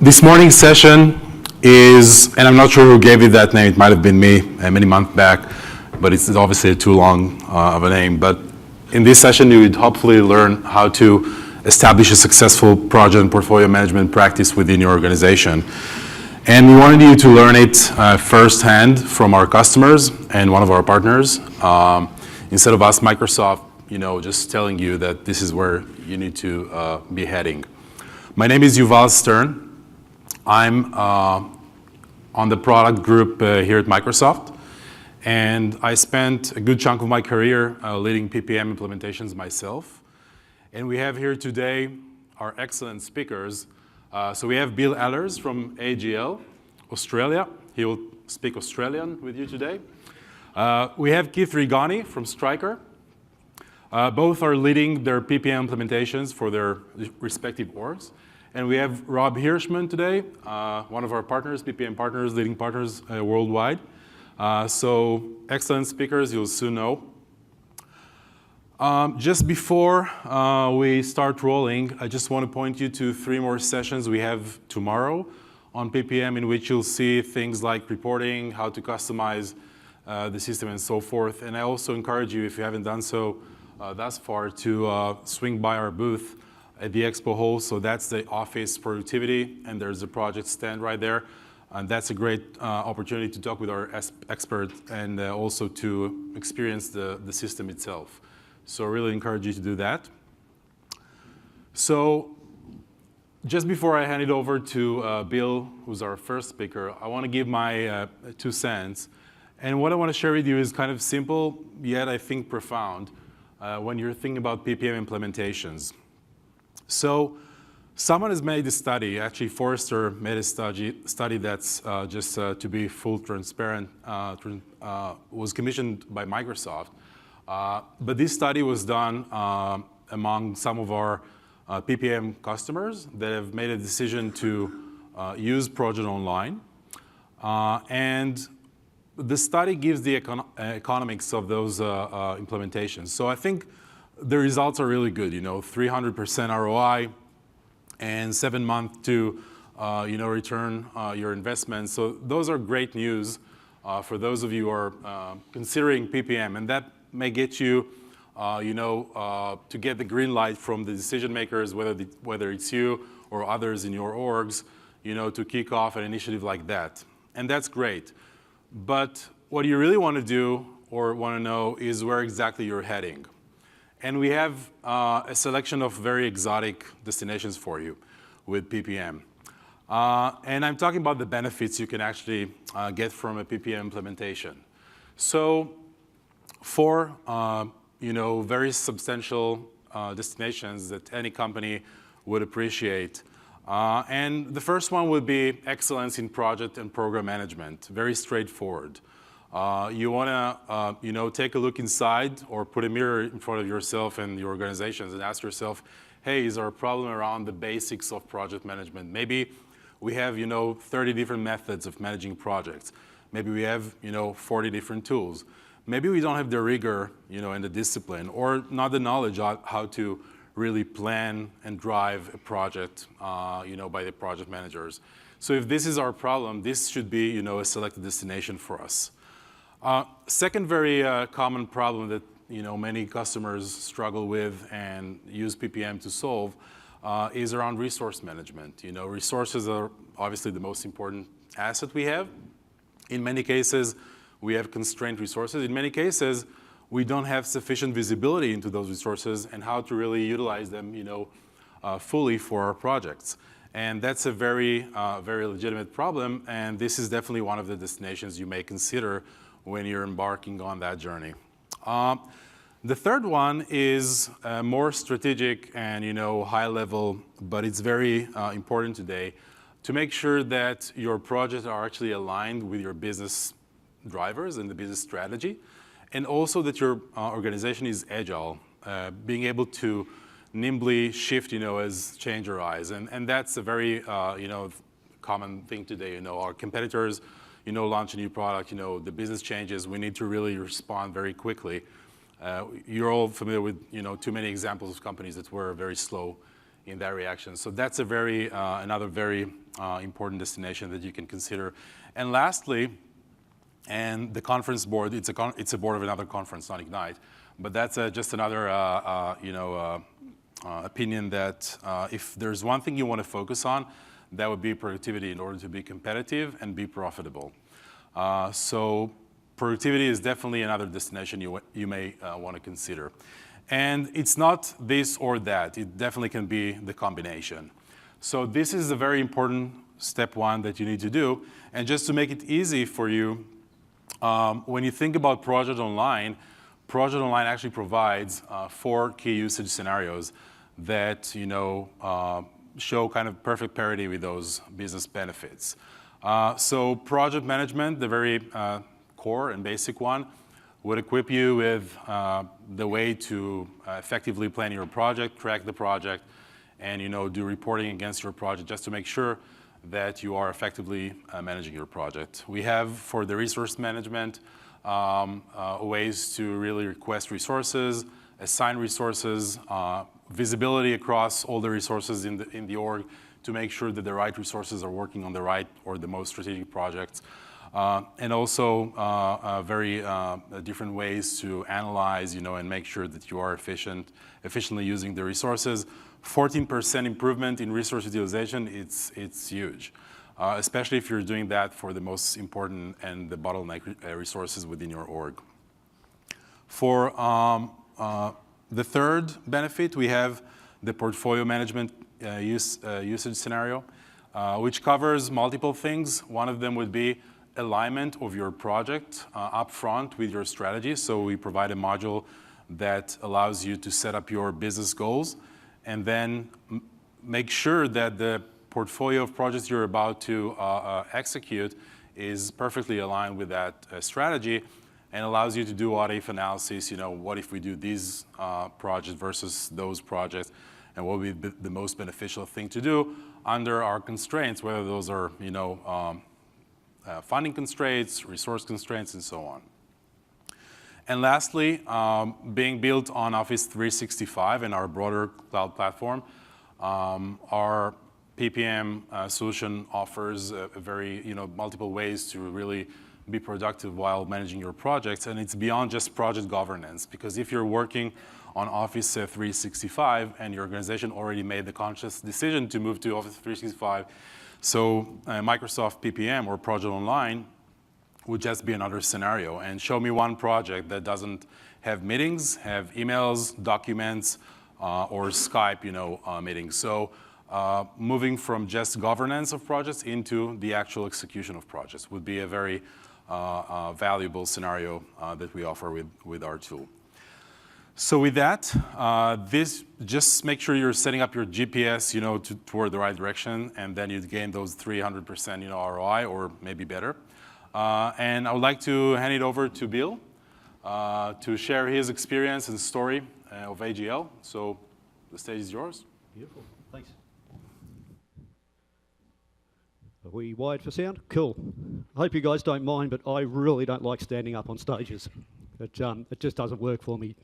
This morning's session is, and I'm not sure who gave it that name, it might have been me many months back, but it's obviously too long of a name. But in this session, you would hopefully learn how to establish a successful project and portfolio management practice within your organization. And we wanted you to learn it firsthand from our customers and one of our partners, instead of us, Microsoft, just telling you that this is where you need to be heading. My name is Yuval Stern. I'm on the product group here at Microsoft, and I spent a good chunk of my career leading PPM implementations myself. And we have here today our excellent speakers. So we have Bill Ehlers from AGL, Australia. He will speak Australian with you today. We have Keith Rigoni from Stryker. Both are leading their PPM implementations for their respective orgs. And we have Rob Hirschman today, one of our partners, PPM partners, leading partners worldwide. So excellent speakers, you'll soon know. Just before we start rolling, I just want to point you to 3 more sessions we have tomorrow on PPM, in which you'll see things like reporting, how to customize the system, and so forth. And I also encourage you, if you haven't done so thus far, to swing by our booth at the expo hall. So that's the office productivity, and there's a project stand right there. And that's a great opportunity to talk with our expert and also to experience the system itself. So I really encourage you to do that. So just before I hand it over to Bill, who's our first speaker, I want to give my 2 cents. And what I want to share with you is kind of simple, yet I think profound, when you're thinking about PPM implementations. So someone has made a study, actually Forrester made a study that's just to be full transparent, was commissioned by Microsoft. But this study was done among some of our PPM customers that have made a decision to use Project Online. And the study gives the economics of those implementations. So I think the results are really good, 300% ROI and 7 months to return your investment. So those are great news for those of you who are considering PPM, and that may get you, to get the green light from the decision makers, whether it's you or others in your orgs, to kick off an initiative like that. And that's great. But what you really want to do or want to know is where exactly you're heading. And we have a selection of very exotic destinations for you with PPM. And I'm talking about the benefits you can actually get from a PPM implementation. So for very substantial destinations that any company would appreciate. And the first one would be excellence in project and program management, very straightforward. You want to, take a look inside or put a mirror in front of yourself and your organizations and ask yourself, hey, is there a problem around the basics of project management? Maybe we have, 30 different methods of managing projects. Maybe we have, 40 different tools. Maybe we don't have the rigor, and the discipline, or not the knowledge of how to really plan and drive a project, by the project managers. So if this is our problem, this should be, a selected destination for us. Second very common problem that many customers struggle with and use PPM to solve is around resource management. Resources are obviously the most important asset we have. In many cases, we have constrained resources. In many cases, we don't have sufficient visibility into those resources and how to really utilize them, fully for our projects. And that's a very, very legitimate problem. And this is definitely one of the destinations you may consider when you're embarking on that journey. The third one is more strategic and high level, but it's very important today to make sure that your projects are actually aligned with your business drivers and the business strategy, and also that your organization is agile, being able to nimbly shift, as change arises. And that's a very, common thing today. Our competitors launch a new product, the business changes, we need to really respond very quickly. You're all familiar with, too many examples of companies that were very slow in that reaction. So that's a very, another very important destination that you can consider. And lastly, and the conference board, it's a board of another conference, not Ignite, but that's just another opinion that if there's one thing you want to focus on, that would be productivity in order to be competitive and be profitable. So productivity is definitely another destination you may want to consider. And it's not this or that. It definitely can be the combination. So this is a very important step one that you need to do. And just to make it easy for you, when you think about Project Online actually provides 4 key usage scenarios that show kind of perfect parity with those business benefits. So project management, the very core and basic one, would equip you with the way to effectively plan your project, track the project, and do reporting against your project just to make sure that you are effectively managing your project. We have, for the resource management, ways to really request resources, assign resources, visibility across all the resources in the org to make sure that the right resources are working on the right or the most strategic projects. And also very different ways to analyze, and make sure that you are efficiently using the resources. 14% improvement in resource utilization, it's huge, especially if you're doing that for the most important and the bottleneck resources within your org. For the third benefit, we have the portfolio management usage scenario, which covers multiple things. One of them would be alignment of your project up front with your strategy. So we provide a module that allows you to set up your business goals and then make sure that the portfolio of projects you're about to execute is perfectly aligned with that strategy and allows you to do what-if analysis. What if we do these projects versus those projects, and what would be the most beneficial thing to do under our constraints, whether those are funding constraints, resource constraints, and so on. And lastly, being built on Office 365 and our broader cloud platform, our PPM solution offers a very, multiple ways to really be productive while managing your projects. And it's beyond just project governance, because if you're working on Office 365 and your organization already made the conscious decision to move to Office 365, so Microsoft PPM or Project Online would just be another scenario. And show me one project that doesn't have meetings, have emails, documents, or Skype, meetings. So moving from just governance of projects into the actual execution of projects would be a very valuable scenario that we offer with our tool. So with that, just make sure you're setting up your GPS, toward the right direction, and then you'd gain those 300%, ROI, or maybe better. And I would like to hand it over to Bill to share his experience and story of AGL. So the stage is yours. Beautiful, thanks. Are we wired for sound? Cool. I hope you guys don't mind, but I really don't like standing up on stages. It just doesn't work for me.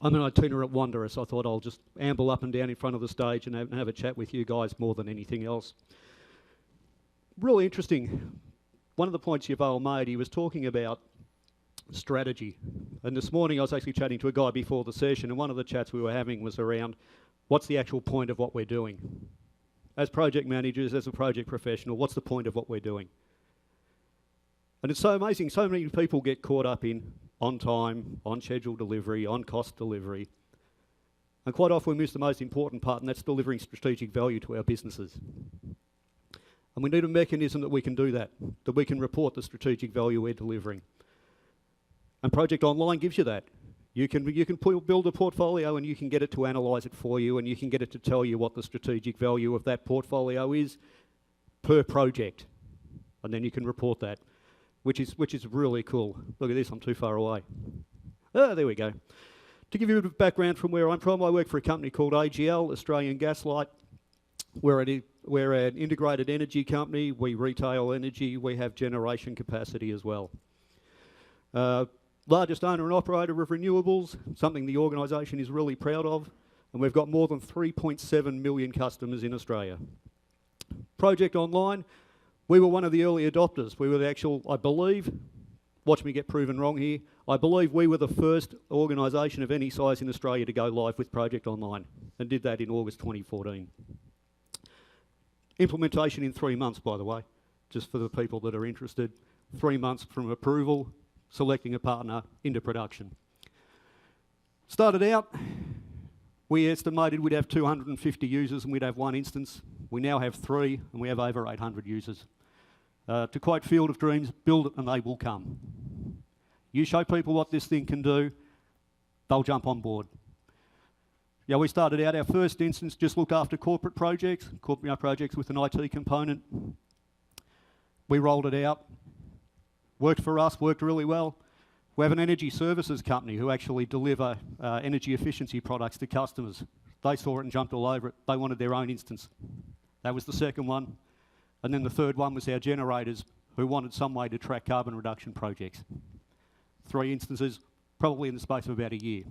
I'm an itinerant wanderer, so I thought I'll just amble up and down in front of the stage and have a chat with you guys more than anything else. Really interesting. One of the points Yuval made, he was talking about strategy. And this morning I was actually chatting to a guy before the session, and one of the chats we were having was around what's the actual point of what we're doing? As project managers, as a project professional, what's the point of what we're doing? And it's so amazing, so many people get caught up in on time, on schedule delivery, on cost delivery. And quite often we miss the most important part, and that's delivering strategic value to our businesses. And we need a mechanism that we can do that we can report the strategic value we're delivering. And Project Online gives you that. You can build a portfolio and you can get it to analyse it for you, and you can get it to tell you what the strategic value of that portfolio is per project. And then you can report that, which is really cool. Look at this, I'm too far away. Ah, there we go. To give you a bit of background from where I'm from, I work for a company called AGL, Australian Gaslight. We're an integrated energy company. We retail energy. We have generation capacity as well. Largest owner and operator of renewables, something the organisation is really proud of. and we've got more than 3.7 million customers in Australia. Project Online, we were one of the early adopters. We were the actual, I believe, watch me get proven wrong here, I believe we were the first organisation of any size in Australia to go live with Project Online, and did that in August 2014. Implementation in 3 months, by the way, just for the people that are interested. 3 months from approval, selecting a partner, into production. Started out, we estimated we'd have 250 users and we'd have 1 instance. We now have 3 and we have over 800 users. To quote Field of Dreams, build it and they will come. You show people what this thing can do, they'll jump on board. Yeah, we started out, our first instance just looked after corporate projects with an IT component. We rolled it out, worked for us, worked really well. We have an energy services company who actually deliver energy efficiency products to customers. They saw it and jumped all over it. They wanted their own instance. That was the second one. And then the third one was our generators who wanted some way to track carbon reduction projects. 3 instances, probably in the space of about a year.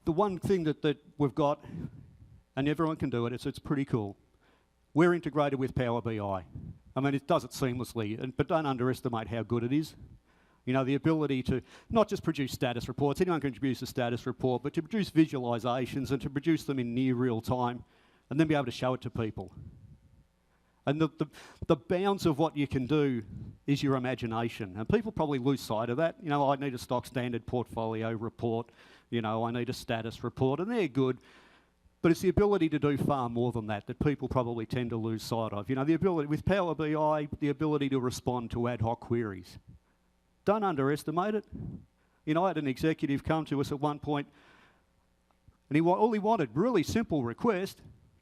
The one thing that we've got, and everyone can do it, it's pretty cool. We're integrated with Power BI. I mean, it does it seamlessly, but don't underestimate how good it is. You know, the ability to not just produce status reports, anyone can produce a status report, but to produce visualisations and to produce them in near real time and then be able to show it to people. And the bounds of what you can do is your imagination. And people probably lose sight of that. You know, I need a stock standard portfolio report. You know, I need a status report, and they're good. But it's the ability to do far more than that people probably tend to lose sight of. You know, the ability, with Power BI, the ability to respond to ad hoc queries. Don't underestimate it. You know, I had an executive come to us at one point, and all he wanted, really simple request,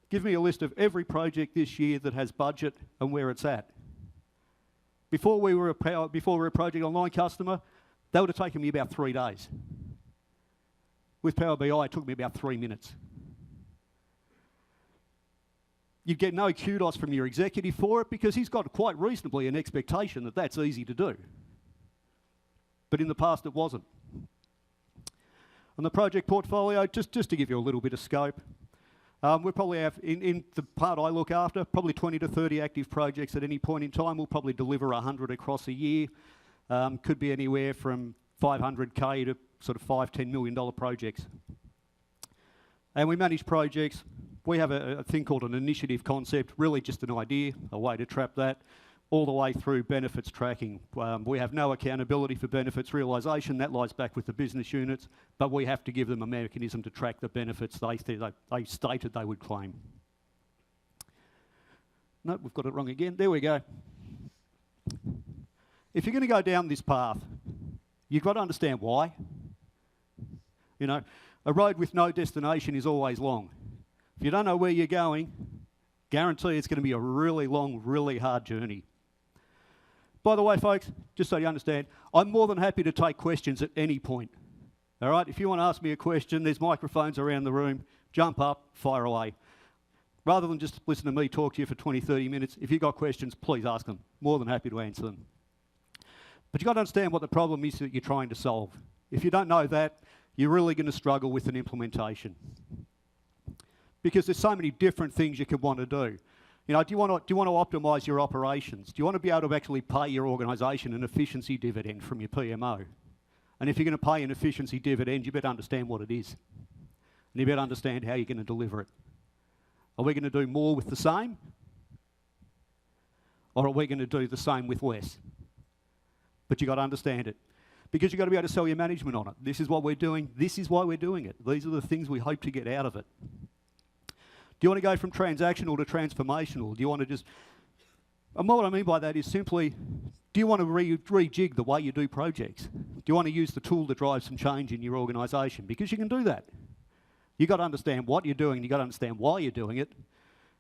give me a list of every project this year that has budget and where it's at. Before we were a Project Online customer, that would have taken me about 3 days. With Power BI, it took me about 3 minutes. You'd get no kudos from your executive for it because he's got quite reasonably an expectation that that's easy to do. But in the past, it wasn't. On the project portfolio, just to give you a little bit of scope, we probably have, in the part I look after, probably 20 to 30 active projects at any point in time. We'll probably deliver 100 across a year. Could be anywhere from 500K to sort of $5–10 million projects. And we manage projects. We have a thing called an initiative concept, really just an idea, a way to trap that, all the way through benefits tracking. We have no accountability for benefits realisation. That lies back with the business units, but we have to give them a mechanism to track the benefits they stated they would claim. No, we've got it wrong again. There we go. If you're going to go down this path, you've got to understand why. You know, a road with no destination is always long. If you don't know where you're going, guarantee it's going to be a really long, really hard journey. By the way, folks, just so you understand, I'm more than happy to take questions at any point. All right, if you want to ask me a question, there's microphones around the room. Jump up, fire away. Rather than just listen to me talk to you for 20, 30 minutes, if you've got questions, please ask them. More than happy to answer them. But you've got to understand what the problem is that you're trying to solve. If you don't know that, you're really going to struggle with an implementation. Because there's so many different things you could want to do. You know, do you want to optimise your operations? Do you want to be able to actually pay your organisation an efficiency dividend from your PMO? And if you're going to pay an efficiency dividend, you better understand what it is. And you better understand how you're going to deliver it. Are we going to do more with the same? Or are we going to do the same with less? But you've got to understand it. Because you've got to be able to sell your management on it. This is what we're doing. This is why we're doing it. These are the things we hope to get out of it. Do you want to go from transactional to transformational? Do you want to just... And what I mean by that is simply, do you want to rejig the way you do projects? Do you want to use the tool to drive some change in your organisation? Because you can do that. You've got to understand what you're doing, you've got to understand why you're doing it,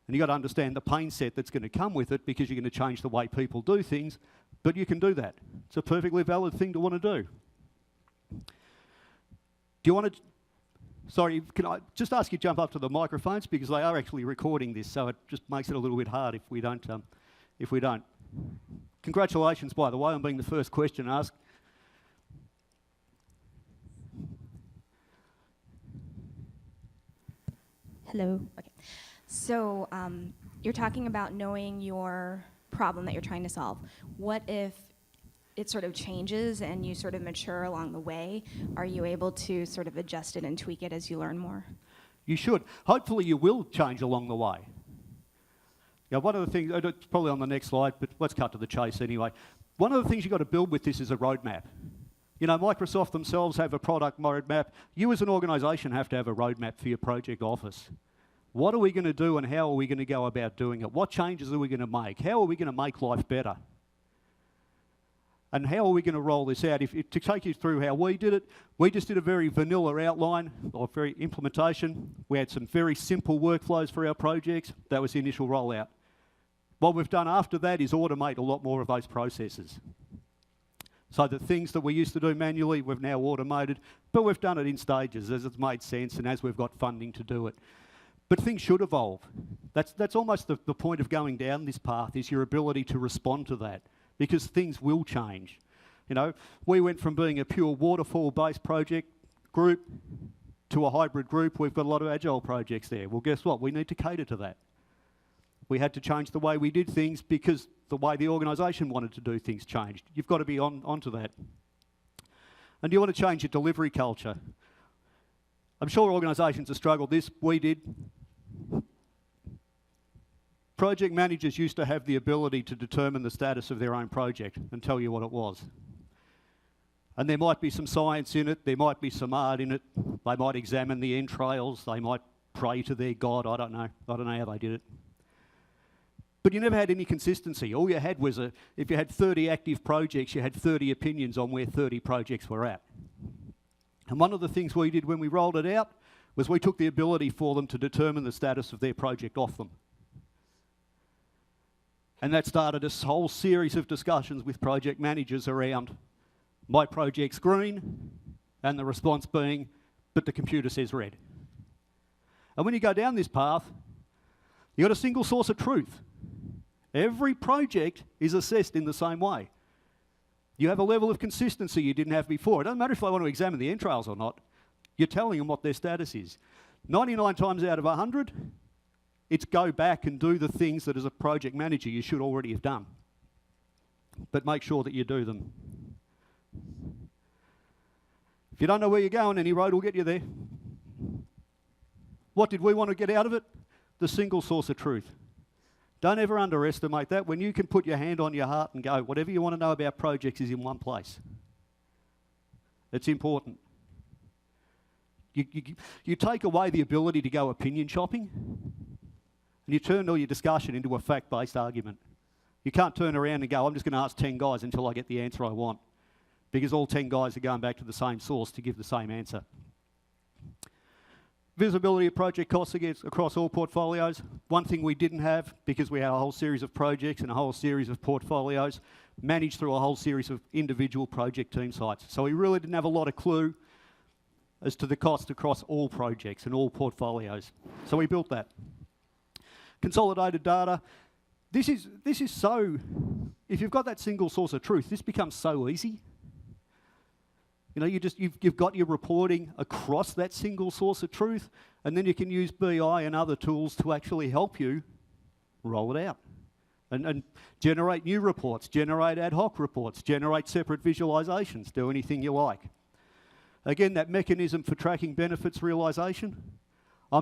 and you've got to understand the pain set that's going to come with it because you're going to change the way people do things, but you can do that. It's a perfectly valid thing to want to do. Do you want to... Sorry, can I just ask you to jump up to the microphones because they are actually recording this, so it just makes it a little bit hard if we don't. Congratulations, by the way, on being the first question asked. Hello. Okay. So you're talking about knowing your problem that you're trying to solve. What if it sort of changes and you sort of mature along the way? Are you able to sort of adjust it and tweak it as you learn more? You should. Hopefully you will change along the way. Now, one of the things, it's probably on the next slide, but let's cut to the chase anyway. One of the things you've got to build with this is a roadmap. You know, Microsoft themselves have a product roadmap. You as an organisation have to have a roadmap for your project office. What are we going to do and how are we going to go about doing it? What changes are we going to make? How are we going to make life better? And how are we going to roll this out? To take you through how we did it, we just did a very vanilla outline or very implementation. We had some very simple workflows for our projects. That was the initial rollout. What we've done after that is automate a lot more of those processes. So the things that we used to do manually, we've now automated, but we've done it in stages as it's made sense and as we've got funding to do it. But things should evolve. That's almost the point of going down this path, is your ability to respond to that, because things will change. You know, we went from being a pure waterfall-based project group to a hybrid group. We've got a lot of agile projects there. Well, guess what? We need to cater to that. We had to change the way we did things because the way the organisation wanted to do things changed. You've got to be onto that. And you want to change your delivery culture. I'm sure organisations have struggled this. We did. Project managers used to have the ability to determine the status of their own project and tell you what it was. And there might be some science in it, there might be some art in it, they might examine the entrails, they might pray to their God, I don't know how they did it. But you never had any consistency. All you had was, if you had 30 active projects, you had 30 opinions on where 30 projects were at. And one of the things we did when we rolled it out was we took the ability for them to determine the status of their project off them. And that started a whole series of discussions with project managers around, my project's green, and the response being, but the computer says red. And when you go down this path, you've got a single source of truth. Every project is assessed in the same way. You have a level of consistency you didn't have before. It doesn't matter if they want to examine the entrails or not. You're telling them what their status is. 99 times out of 100, it's go back and do the things that as a project manager you should already have done. But make sure that you do them. If you don't know where you're going, any road will get you there. What did we want to get out of it? The single source of truth. Don't ever underestimate that. When you can put your hand on your heart and go, whatever you want to know about projects is in one place. It's important. You take away the ability to go opinion shopping, and you turn all your discussion into a fact-based argument. You can't turn around and go, I'm just going to ask 10 guys until I get the answer I want, because all 10 guys are going back to the same source to give the same answer. Visibility of project costs across all portfolios. One thing we didn't have, because we had a whole series of projects and a whole series of portfolios, managed through a whole series of individual project team sites. So we really didn't have a lot of clue as to the cost across all projects and all portfolios. So we built that. Consolidated data. This is so, if you've got that single source of truth, this becomes so easy. You know, you've got your reporting across that single source of truth, and then you can use BI and other tools to actually help you roll it out. And generate new reports, generate ad hoc reports, generate separate visualizations, do anything you like. Again, that mechanism for tracking benefits realisation. I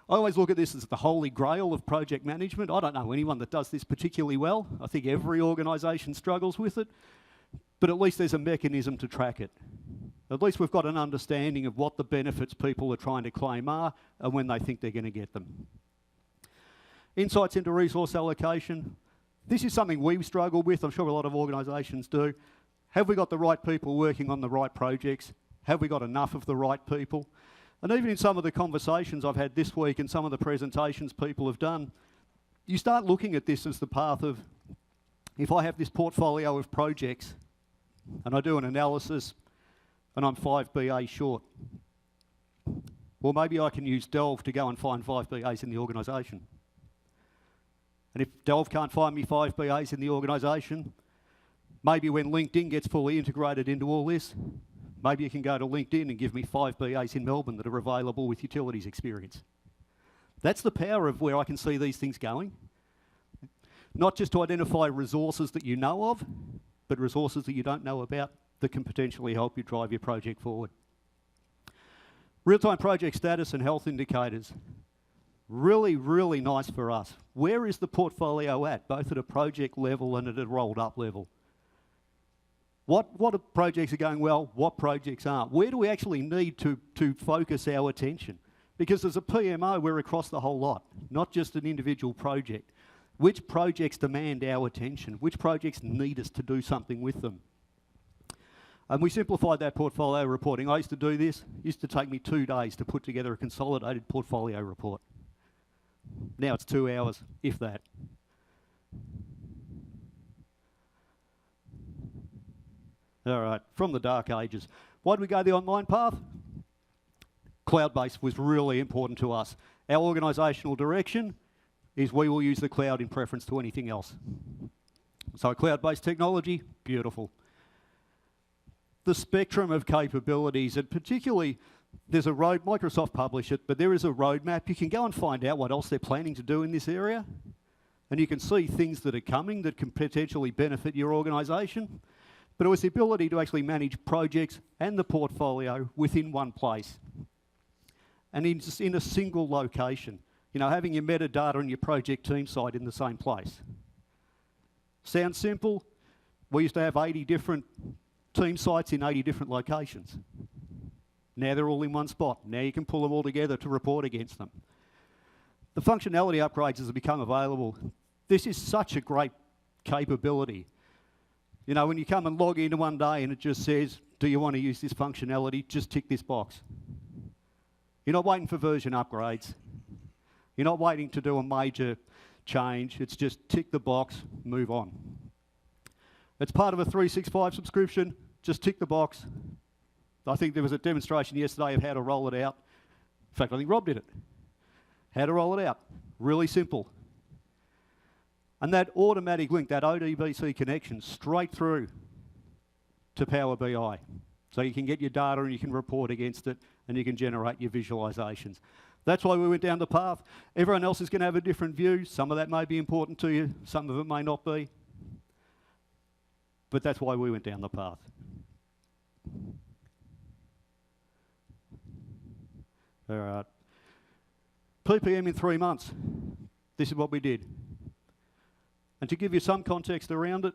always look at this as the holy grail of project management. I don't know anyone that does this particularly well. I think every organisation struggles with it. But at least there's a mechanism to track it. At least we've got an understanding of what the benefits people are trying to claim are and when they think they're going to get them. Insights into resource allocation. This is something we struggle with. I'm sure a lot of organisations do. Have we got the right people working on the right projects? Have we got enough of the right people? And even in some of the conversations I've had this week and some of the presentations people have done, you start looking at this as the path of, if I have this portfolio of projects and I do an analysis and I'm 5 BA short, well, maybe I can use Delve to go and find 5 BAs in the organisation. And if Delve can't find me 5 BAs in the organisation, maybe when LinkedIn gets fully integrated into all this, maybe you can go to LinkedIn and give me 5 BAs in Melbourne that are available with utilities experience. That's the power of where I can see these things going. Not just to identify resources that you know of, but resources that you don't know about that can potentially help you drive your project forward. Real-time project status and health indicators. Really, really nice for us. Where is the portfolio at, both at a project level and at a rolled up level? What projects are going well, what projects aren't? Where do we actually need to focus our attention? Because as a PMO, we're across the whole lot, not just an individual project. Which projects demand our attention? Which projects need us to do something with them? And we simplified that portfolio reporting. I used to do this. It used to take me 2 days to put together a consolidated portfolio report. Now it's 2 hours, if that. All right, from the dark ages. Why did we go the online path? Cloud-based was really important to us. Our organisational direction is we will use the cloud in preference to anything else. So cloud-based technology, beautiful. The spectrum of capabilities, and particularly there's a road, Microsoft published it, but there is a roadmap. You can go and find out what else they're planning to do in this area, and you can see things that are coming that can potentially benefit your organisation. But it was the ability to actually manage projects and the portfolio within one place and in a single location. You know, having your metadata and your project team site in the same place. Sounds simple? We used to have 80 different team sites in 80 different locations. Now they're all in one spot. Now you can pull them all together to report against them. The functionality upgrades as they become available. This is such a great capability. You know, when you come and log in one day and it just says, do you want to use this functionality? Just tick this box. You're not waiting for version upgrades. You're not waiting to do a major change. It's just tick the box, move on. It's part of a 365 subscription. Just tick the box. I think there was a demonstration yesterday of how to roll it out. In fact, I think Rob did it. How to roll it out. Really simple. And that automatic link, that ODBC connection, straight through to Power BI. So you can get your data and you can report against it and you can generate your visualizations. That's why we went down the path. Everyone else is going to have a different view. Some of that may be important to you, some of it may not be. But that's why we went down the path. All right. PPM in 3 months. This is what we did. And to give you some context around it,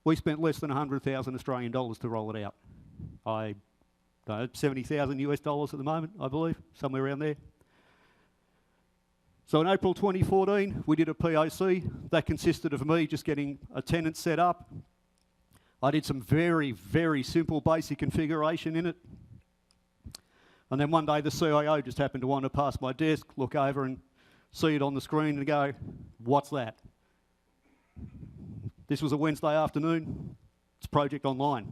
we spent less than 100,000 Australian dollars to roll it out. 70,000 US dollars at the moment, I believe, somewhere around there. So in April 2014, we did a POC. That consisted of me just getting a tenant set up. I did some very, very simple basic configuration in it. And then one day the CIO just happened to want to pass my desk, look over and see it on the screen and go, what's that? This was a Wednesday afternoon. It's Project Online.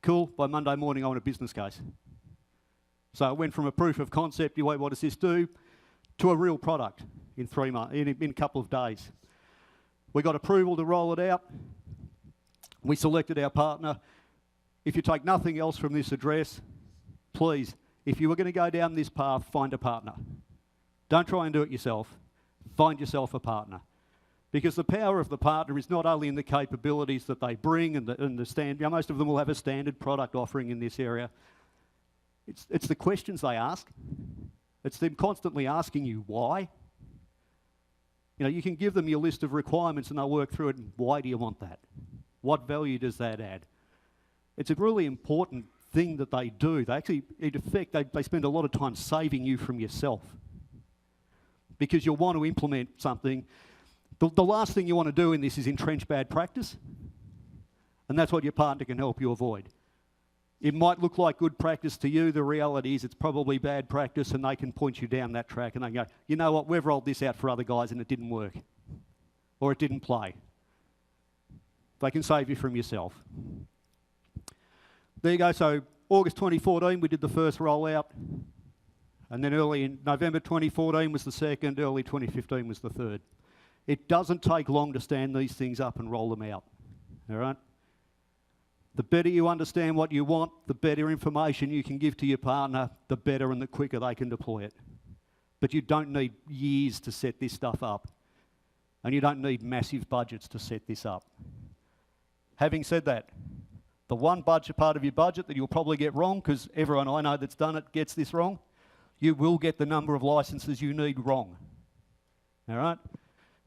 Cool, by Monday morning I want a business case. So it went from a proof of concept, what does this do, to a real product in 3 months, in a couple of days. We got approval to roll it out. We selected our partner. If you take nothing else from this address, please, if you were going to go down this path, find a partner. Don't try and do it yourself. Find yourself a partner. Because the power of the partner is not only in the capabilities that they bring and the stand. You know, most of them will have a standard product offering in this area. It's the questions they ask. It's them constantly asking you why. You know, you can give them your list of requirements and they'll work through it. And why do you want that? What value does that add? It's a really important thing that they do. They actually, in effect, they spend a lot of time saving you from yourself. Because you'll want to implement something. The last thing you want to do in this is entrench bad practice. And that's what your partner can help you avoid. It might look like good practice to you. The reality is it's probably bad practice and they can point you down that track and they go, you know what, we've rolled this out for other guys and it didn't work. Or it didn't play. They can save you from yourself. There you go. So August 2014, we did the first rollout. And then early in November 2014 was the second, early 2015 was the third. It doesn't take long to stand these things up and roll them out, all right? The better you understand what you want, the better information you can give to your partner, the better and the quicker they can deploy it. but you don't need years to set this stuff up. And you don't need massive budgets to set this up. Having said that, the one budget part of your budget that you'll probably get wrong, because everyone I know that's done it gets this wrong, you will get the number of licenses you need wrong. All right?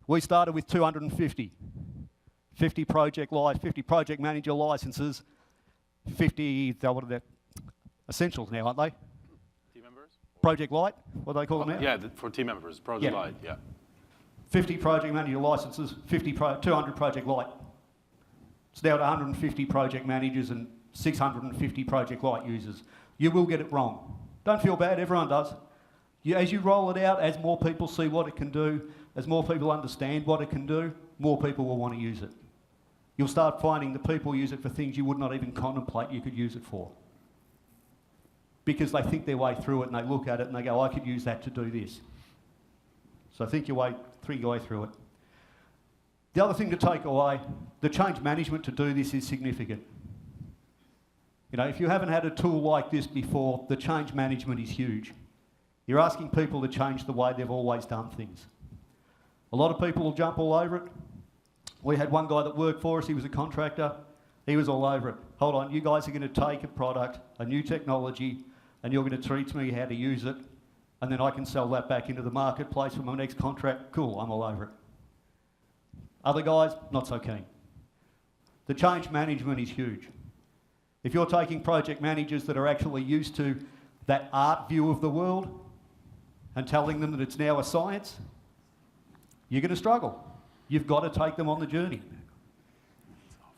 We started with 250. 50 project manager licenses, 50, what are they? Essentials now, aren't they? Team members? Project Light, what do they call them now? Yeah, for team members, Project Yeah. Light, yeah. 50 project manager licenses, 200 Project Light. It's now at 150 project managers and 650 Project Light users. You will get it wrong. Don't feel bad, everyone does. As you roll it out, as more people see what it can do, as more people understand what it can do, more people will want to use it. You'll start finding that people use it for things you would not even contemplate you could use it for. Because they think their way through it and they look at it and they go, I could use that to do this. So think your way through it. The other thing to take away, the change management to do this is significant. You know, if you haven't had a tool like this before, the change management is huge. You're asking people to change the way they've always done things. A lot of people will jump all over it. We had one guy that worked for us, he was a contractor, he was all over it. Hold on, you guys are going to take a product, a new technology, and you're going to teach me how to use it, and then I can sell that back into the marketplace for my next contract. Cool, I'm all over it. Other guys, not so keen. The change management is huge. If you're taking project managers that are actually used to that art view of the world and telling them that it's now a science, you're going to struggle. You've got to take them on the journey.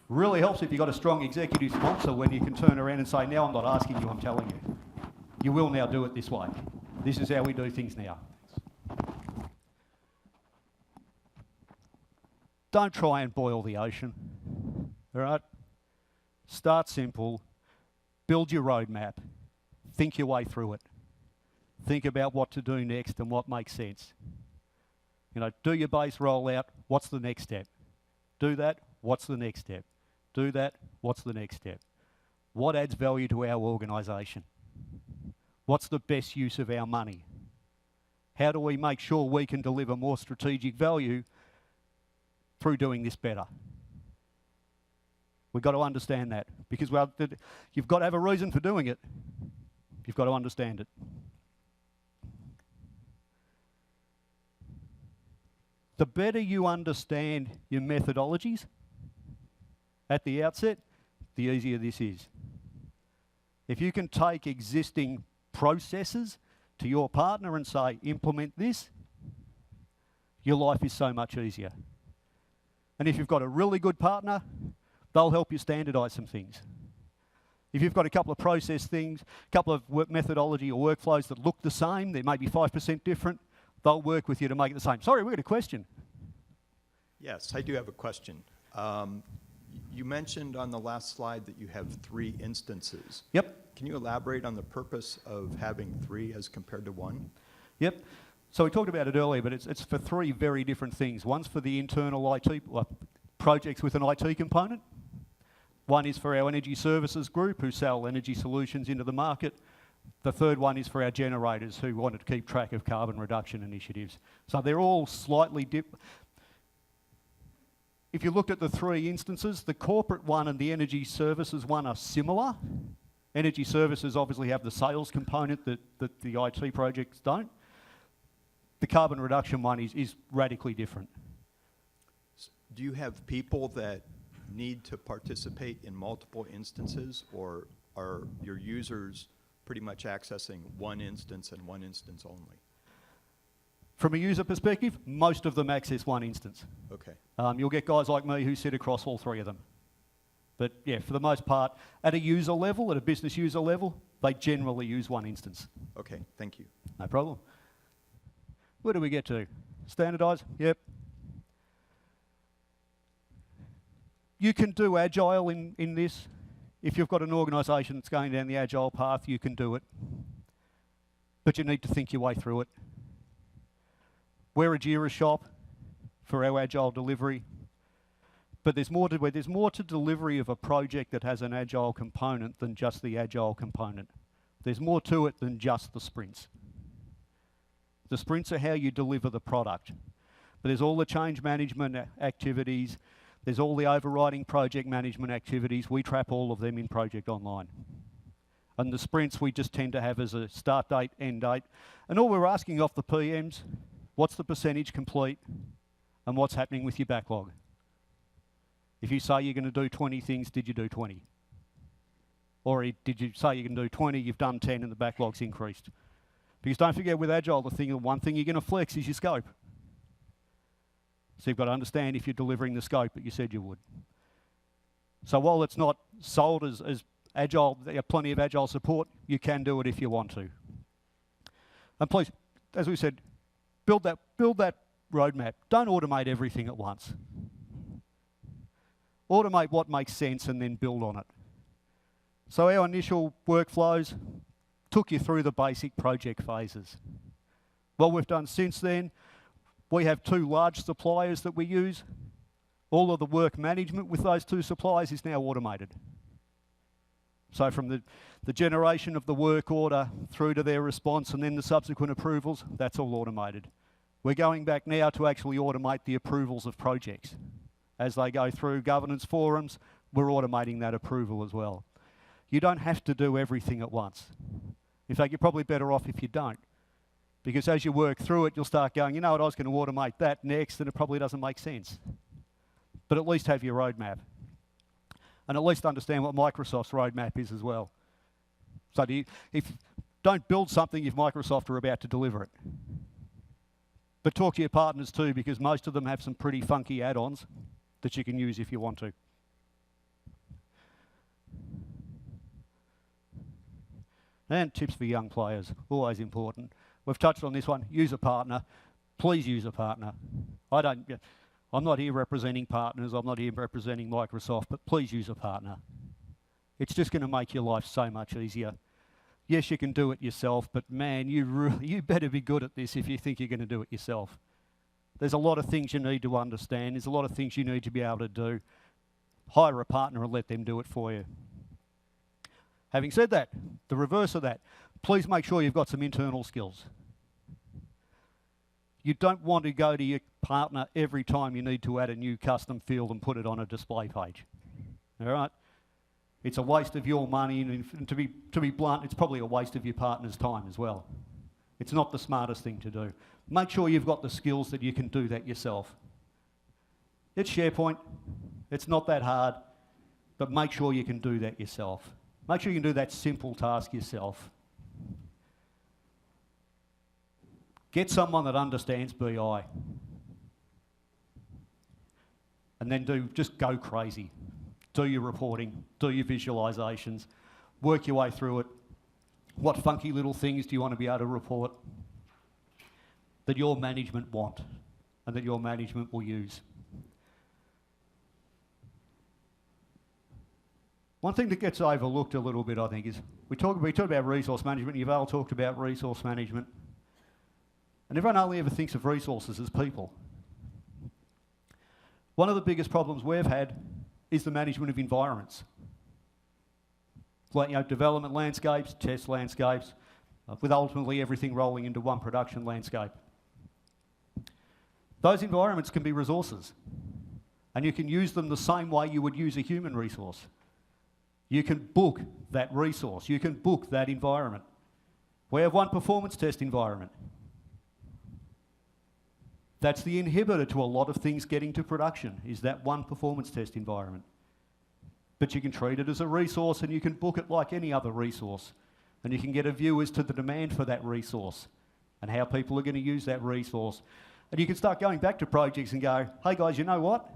Really helps if you've got a strong executive sponsor when you can turn around and say, now I'm not asking you, I'm telling you. You will now do it this way. This is how we do things now. Don't try and boil the ocean, all right? Start simple, build your roadmap, think your way through it. Think about what to do next and what makes sense. You know, do your base rollout, what's the next step? Do that, what's the next step? Do that, what's the next step? What adds value to our organisation? What's the best use of our money? How do we make sure we can deliver more strategic value through doing this better? We've got to understand that, because you've got to have a reason for doing it. You've got to understand it. The better you understand your methodologies at the outset, the easier this is. If you can take existing processes to your partner and say, implement this, your life is so much easier. And if you've got a really good partner, they'll help you standardise some things. If you've got a couple of process things, a couple of methodology or workflows that look the same, they're maybe 5% different, they'll work with you to make it the same. Sorry, we've got a question. Yes, I do have a question. You mentioned on the last slide that you have 3 instances. Yep. Can you elaborate on the purpose of having 3 as compared to 1? Yep. So we talked about it earlier, but it's for 3 very different things. One's for the internal IT, projects with an IT component. One is for our energy services group who sell energy solutions into the market. The third one is for our generators who want to keep track of carbon reduction initiatives. So they're all slightly different. If you looked at the 3 instances, the corporate one and the energy services one are similar. Energy services obviously have the sales component that the IT projects don't. The carbon reduction one is radically different. Do you have people that need to participate in multiple instances, or are your users pretty much accessing one instance and one instance only? From a user perspective, most of them access one instance. Okay. You'll get guys like me who sit across all 3 of them. But yeah, for the most part, at a user level, at a business user level, they generally use one instance. Okay, thank you. No problem. Where do we get to? Standardise? Yep. You can do Agile in this. If you've got an organisation that's going down the Agile path, you can do it. But you need to think your way through it. We're a Jira shop for our Agile delivery. But there's more to delivery of a project that has an Agile component than just the Agile component. There's more to it than just the sprints. The sprints are how you deliver the product. But there's all the change management activities, there's all the overriding project management activities. We trap all of them in Project Online. And the sprints we just tend to have as a start date, end date. And all we're asking off the PMs, what's the percentage complete and what's happening with your backlog? If you say you're going to do 20 things, did you do 20? Or did you say you're going to do 20, you've done 10 and the backlog's increased? Because don't forget with Agile, the one thing you're going to flex is your scope. So you've got to understand if you're delivering the scope that you said you would. So while it's not sold as Agile, there are plenty of Agile support, you can do it if you want to. And please, as we said, build that roadmap. Don't automate everything at once. Automate what makes sense and then build on it. So our initial workflows took you through the basic project phases. What we've done since then, we have 2 large suppliers that we use. All of the work management with those 2 suppliers is now automated. So from the generation of the work order through to their response and then the subsequent approvals, that's all automated. We're going back now to actually automate the approvals of projects. As they go through governance forums, we're automating that approval as well. You don't have to do everything at once. In fact, you're probably better off if you don't. Because as you work through it, you'll start going, you know what, I was going to automate that next, and it probably doesn't make sense. But at least have your roadmap. And at least understand what Microsoft's roadmap is as well. So don't build something if Microsoft are about to deliver it. But talk to your partners too, because most of them have some pretty funky add-ons that you can use if you want to. And tips for young players, always important. We've touched on this one, use a partner. Please use a partner. I'm not here representing partners, I'm not here representing Microsoft, but please use a partner. It's just going to make your life so much easier. Yes, you can do it yourself, but man, you better be good at this if you think you're going to do it yourself. There's a lot of things you need to understand, there's a lot of things you need to be able to do. Hire a partner and let them do it for you. Having said that, the reverse of that, please make sure you've got some internal skills. You don't want to go to your partner every time you need to add a new custom field and put it on a display page. All right? It's a waste of your money, and to be blunt, it's probably a waste of your partner's time as well. It's not the smartest thing to do. Make sure you've got the skills that you can do that yourself. It's SharePoint. It's not that hard, but make sure you can do that yourself. Make sure you can do that simple task yourself. Get someone that understands BI. And then just go crazy. Do your reporting, do your visualizations, work your way through it. What funky little things do you want to be able to report that your management want and that your management will use? One thing that gets overlooked a little bit, I think, is we talk about resource management. You've all talked about resource management. And everyone only ever thinks of resources as people. One of the biggest problems we've had is the management of environments. Like, development landscapes, test landscapes, with ultimately everything rolling into one production landscape. Those environments can be resources, and you can use them the same way you would use a human resource. You can book that resource, you can book that environment. We have one performance test environment. That's the inhibitor to a lot of things getting to production, is that one performance test environment. But you can treat it as a resource and you can book it like any other resource. And you can get a view as to the demand for that resource and how people are going to use that resource. And you can start going back to projects and go, hey guys, you know what?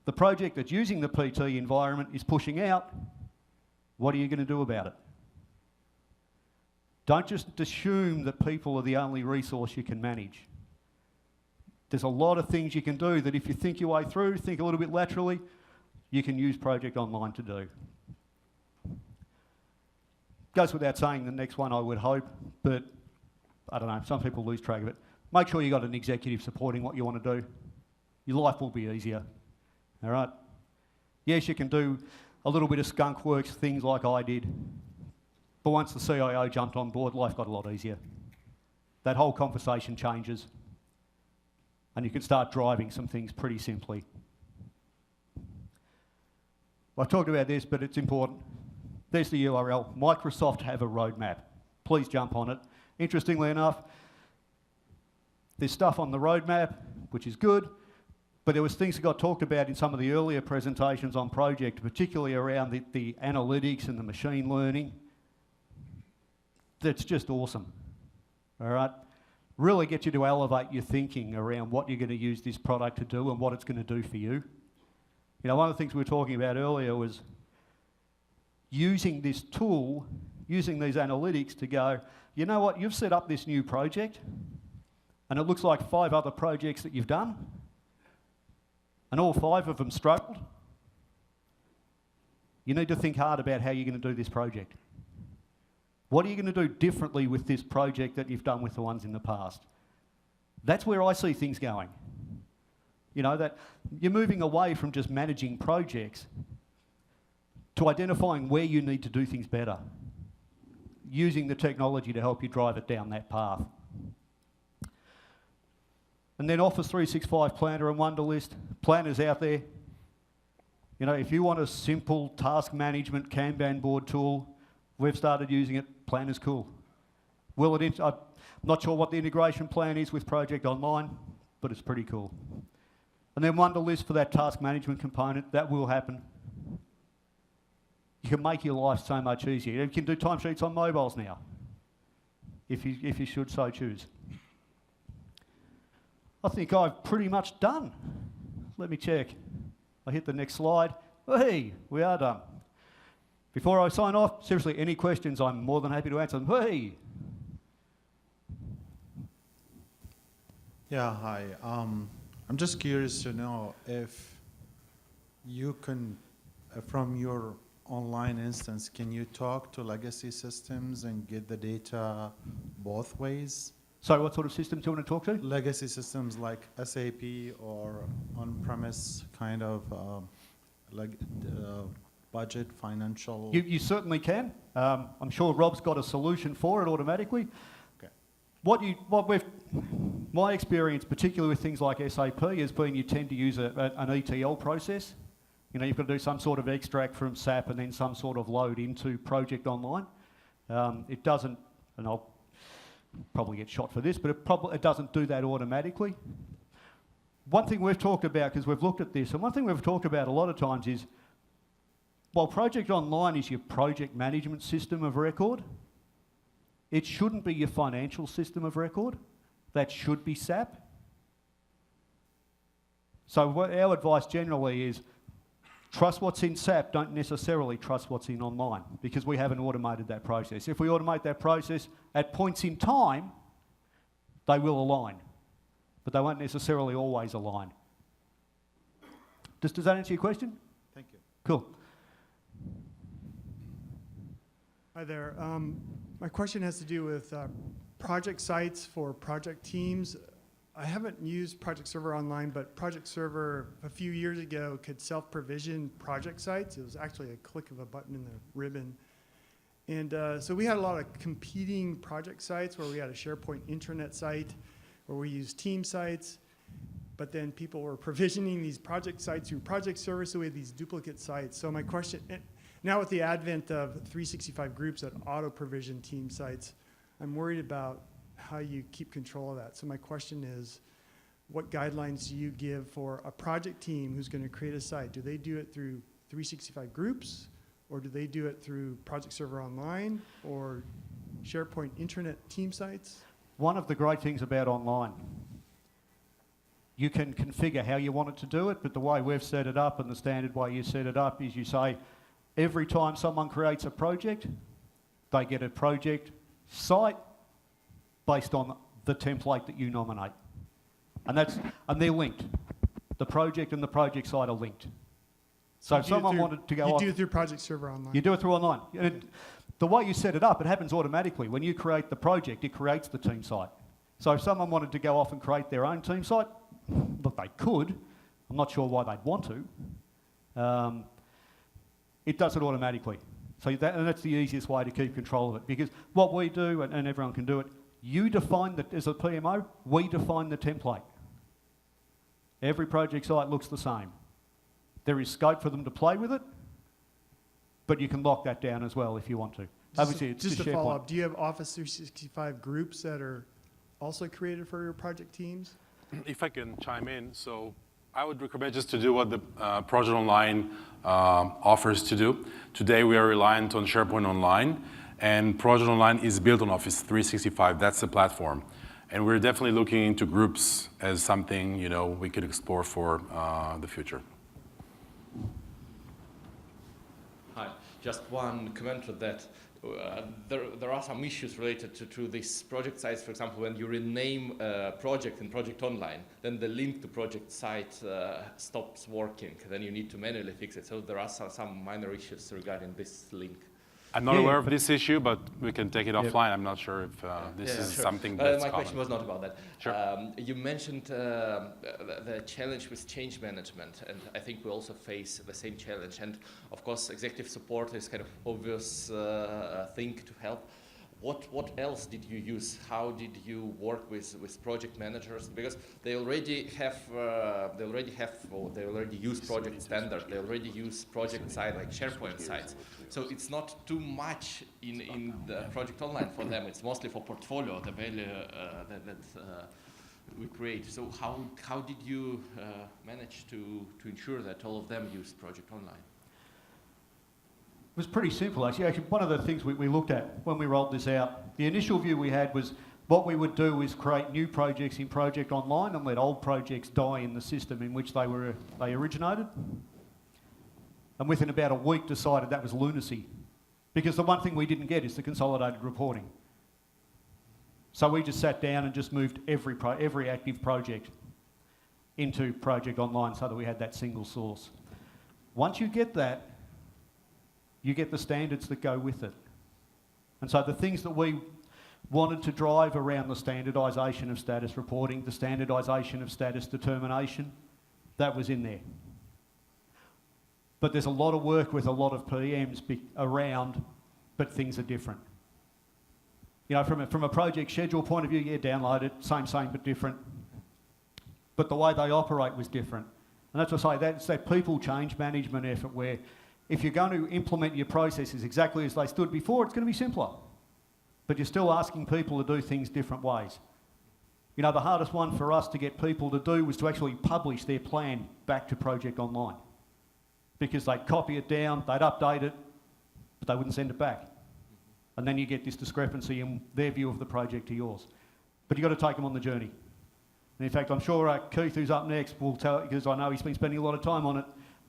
The project that's using the PT environment is pushing out. What are you going to do about it? Don't just assume that people are the only resource you can manage. There's a lot of things you can do that if you think your way through, think a little bit laterally, you can use Project Online to do. Goes without saying the next one, I would hope, but I don't know, some people lose track of it. Make sure you've got an executive supporting what you want to do. Your life will be easier, all right? Yes, you can do a little bit of skunk works, things like I did, but once the CIO jumped on board, life got a lot easier. that whole conversation changes and you can start driving some things pretty simply. I've talked about this, but it's important. There's the URL. Microsoft have a roadmap. Please jump on it. Interestingly enough, there's stuff on the roadmap, which is good, but there was things that got talked about in some of the earlier presentations on project, particularly around the analytics and the machine learning. That's just awesome. All right? Really get you to elevate your thinking around what you're going to use this product to do and what it's going to do for you. You know, one of the things we were talking about earlier was using this tool, using these analytics to go, you know what, you've set up this new project, and it looks like 5 other projects that you've done, and all 5 of them struggled. You need to think hard about how you're going to do this project. What are you going to do differently with this project that you've done with the ones in the past? That's where I see things going. You know, that you're moving away from just managing projects to identifying where you need to do things better, using the technology to help you drive it down that path. And then Office 365 Planner and Wunderlist. Planners out there. You know, if you want a simple task management Kanban board tool, we've started using it. Planner's cool. I'm not sure what the integration plan is with Project Online, but it's pretty cool. And then Wunderlist for that task management component. That will happen. You can make your life so much easier. You can do timesheets on mobiles now, if you should so choose. I think I've pretty much done. Let me check. I hit the next slide. Hey, we are done. Before I sign off, seriously, any questions, I'm more than happy to answer them. Hey! Yeah, hi. I'm just curious to know if you can, from your online instance, can you talk to legacy systems and get the data both ways? So what sort of systems do you want to talk to? Legacy systems like SAP or on-premise kind of budget, financial? You certainly can. I'm sure Rob's got a solution for it automatically. Okay. My experience, particularly with things like SAP, has been you tend to use an ETL process. You know, you've got to do some sort of extract from SAP and then some sort of load into Project Online. It doesn't, and I'll probably get shot for this, but it doesn't do that automatically. One thing we've talked about, because we've looked at this, and one thing we've talked about a lot of times is, while Project Online is your project management system of record, it shouldn't be your financial system of record. That should be SAP. So our advice generally is trust what's in SAP, don't necessarily trust what's in Online, because we haven't automated that process. If we automate that process, at points in time, they will align, but they won't necessarily always align. Does that answer your question? Thank you. Cool. Hi there. My question has to do with project sites for project teams. I haven't used Project Server Online, but Project Server a few years ago could self-provision project sites. It was actually a click of a button in the ribbon. And so we had a lot of competing project sites where we had a SharePoint intranet site where we used team sites, but then people were provisioning these project sites through Project Server, so we had these duplicate sites. So my question, now with the advent of 365 groups that auto-provision team sites, I'm worried about how you keep control of that. So my question is, what guidelines do you give for a project team who's going to create a site? Do they do it through 365 groups, or do they do it through Project Server Online, or SharePoint intranet team sites? One of the great things about Online, you can configure how you want it to do it, but the way we've set it up and the standard way you set it up is you say, every time someone creates a project, they get a project site based on the template that you nominate. And they're linked. The project and the project site are linked. So if someone wanted to go on... You do it through Project Server Online. You do it through Online. And the way you set it up, it happens automatically. When you create the project, it creates the team site. So if someone wanted to go off and create their own team site, look, they could. I'm not sure why they'd want to. It does it automatically. So that's the easiest way to keep control of it. Because what we do, and everyone can do it, You define the, as a PMO, we define the template. Every project site looks the same. There is scope for them to play with it, but you can lock that down as well if you want to. Obviously, it's Just just to follow SharePoint. up, do you have Office 365 groups that are also created for your project teams? If I can chime in, so I would recommend just to do what the Project Online offers to do. Today we are reliant on SharePoint Online, and Project Online is built on Office 365. That's the platform. And we're definitely looking into groups as something, you know, we could explore for the future. Hi, just one comment to that. There are some issues related to these project sites. For example, when you rename a project in Project Online, then the link to project site stops working. Then you need to manually fix it. So there are some minor issues regarding this link. I'm not Yeah, aware of but- this issue, but we can take it offline. I'm not sure if this is sure. something that's My common. question was not about that. Sure. You mentioned the challenge with change management, and I think we also face the same challenge. And of course, executive support is kind of obvious thing to help. What else did you use? How did you work with project managers? Because they already use project standard. They already use project site like SharePoint sites. So it's not too much in the Project Online for them. It's mostly for portfolio, the value that we create. So how did you manage to ensure that all of them use Project Online? It was pretty simple, actually. One of the things we looked at when we rolled this out, the initial view we had was what we would do is create new projects in Project Online and let old projects die in the system in which they originated. And within about a week decided that was lunacy. Because the one thing we didn't get is the consolidated reporting. So we just sat down and just moved every active project into Project Online so that we had that single source. Once you get that, you get the standards that go with it. And so the things that we wanted to drive around the standardisation of status reporting, the standardisation of status determination, that was in there. But there's a lot of work with a lot of PMs around, but things are different. You know, from a project schedule point of view, yeah, download it, same, but different. But the way they operate was different. And that's what I say, that's that people change management effort where if you're going to implement your processes exactly as they stood before, it's going to be simpler. But you're still asking people to do things different ways. You know, the hardest one for us to get people to do was to actually publish their plan back to Project Online. Because they'd copy it down, they'd update it, but they wouldn't send it back. And then you get this discrepancy in their view of the project to yours. But you've got to take them on the journey. And in fact, I'm sure Keith, who's up next, will tell, because I know he's been spending a lot of time on it,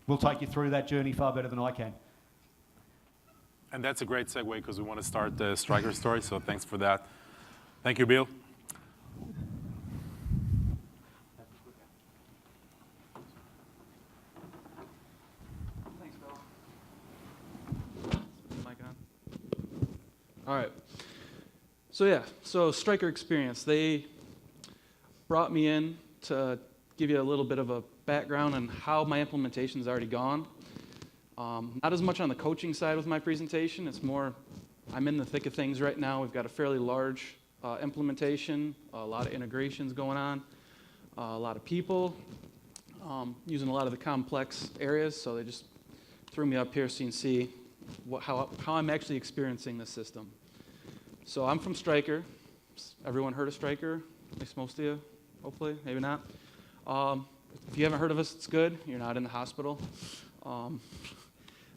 will take you through that journey far better than I can. And that's a great segue because we want to start the Stryker story, so thanks for that. Thank you, Bill. Thanks, Bill. Mic on? All right. So Stryker Experience, they brought me in to give you a little bit of a background on how my implementation's already gone. Not as much on the coaching side with my presentation. It's more, I'm in the thick of things right now. We've got a fairly large implementation, a lot of integrations going on, a lot of people, using a lot of the complex areas. So they just threw me up here so you can see how I'm actually experiencing this system. So I'm from Stryker. Everyone heard of Stryker? At least most of you, hopefully, maybe not. If you haven't heard of us, it's good. You're not in the hospital.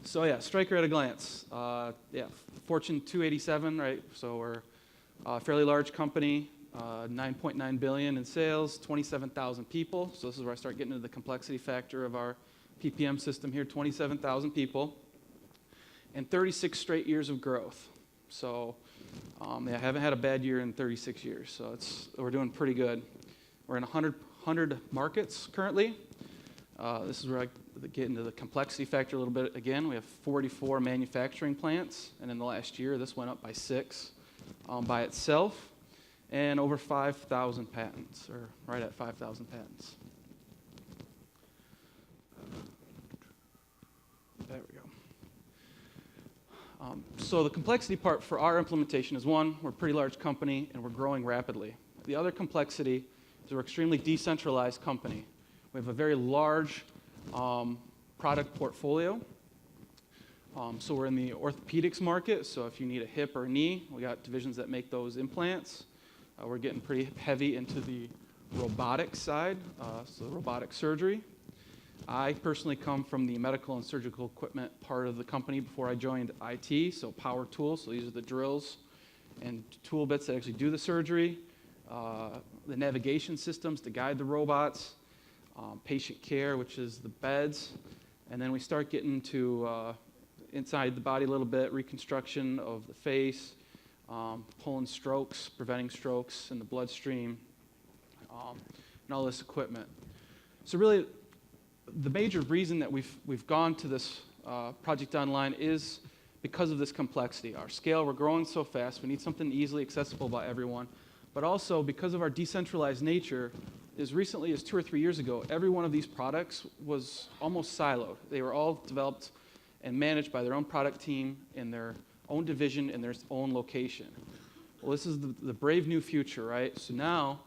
So yeah, Stryker at a glance. Fortune 287, right? So we're a fairly large company, 9.9 billion in sales, 27,000 people. So this is where I start getting into the complexity factor of our PPM system here, 27,000 people, and 36 straight years of growth. So I haven't had a bad year in 36 years. So we're doing pretty good. We're in 100 markets currently. This is where I get into the complexity factor a little bit again. We have 44 manufacturing plants, and in the last year, this went up by 6 by itself, and over 5,000 patents, or right at 5,000 patents. There we So the complexity part for our implementation is, one, we're a pretty large company and we're growing rapidly. The other complexity is we're an extremely decentralized company. We have a very large product portfolio. So we're in the orthopedics market, so if you need a hip or a knee, we got divisions that make those implants. We're getting pretty heavy into the robotic side, so robotic surgery. I personally come from the medical and surgical equipment part of the company before I joined IT, so power tools, so these are the drills and tool bits that actually do the surgery, the navigation systems to guide the robots, patient care, which is the beds, and then we start getting to inside the body a little bit, reconstruction of the face, pulling strokes, preventing strokes in the bloodstream, and all this equipment. So really, the major reason that we've gone to this Project Online is because of this complexity. Our scale, we're growing so fast, we need something easily accessible by everyone, but also because of our decentralized nature, as recently as 2 or 3 years ago, every one of these products was almost siloed. They were all developed and managed by their own product team in their own division in their own location. Well, this is the brave new future, right? So now,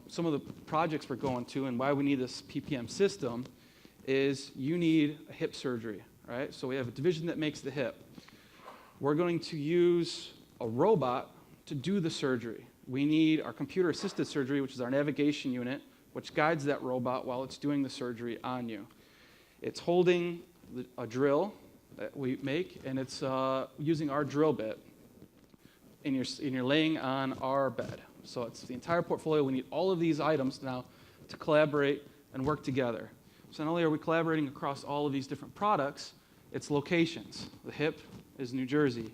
some of the projects we're going to and why we need this PPM system is you need a hip surgery, right? So we have a division that makes the hip. We're going to use a robot to do the surgery. We need our computer-assisted surgery, which is our navigation unit, which guides that robot while it's doing the surgery on you. It's holding a drill that we make, and it's using our drill bit, and you're laying on our bed. So it's the entire portfolio. We need all of these items now to collaborate and work together. So not only are we collaborating across all of these different products, it's locations. The hip is New Jersey,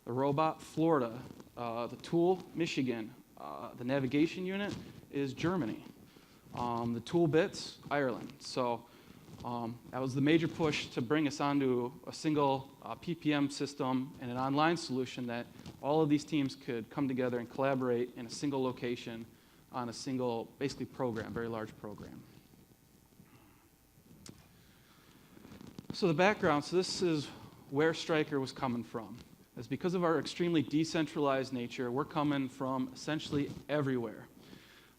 the robot, Florida, the tool, Michigan, the navigation unit is Germany, the tool bits, Ireland. So that was the major push to bring us onto a single PPM system and an online solution that all of these teams could come together and collaborate in a single location on a single, basically program, very large program. So the background, so this is where Stryker was coming from. It's because of our extremely decentralized nature, we're coming from essentially everywhere.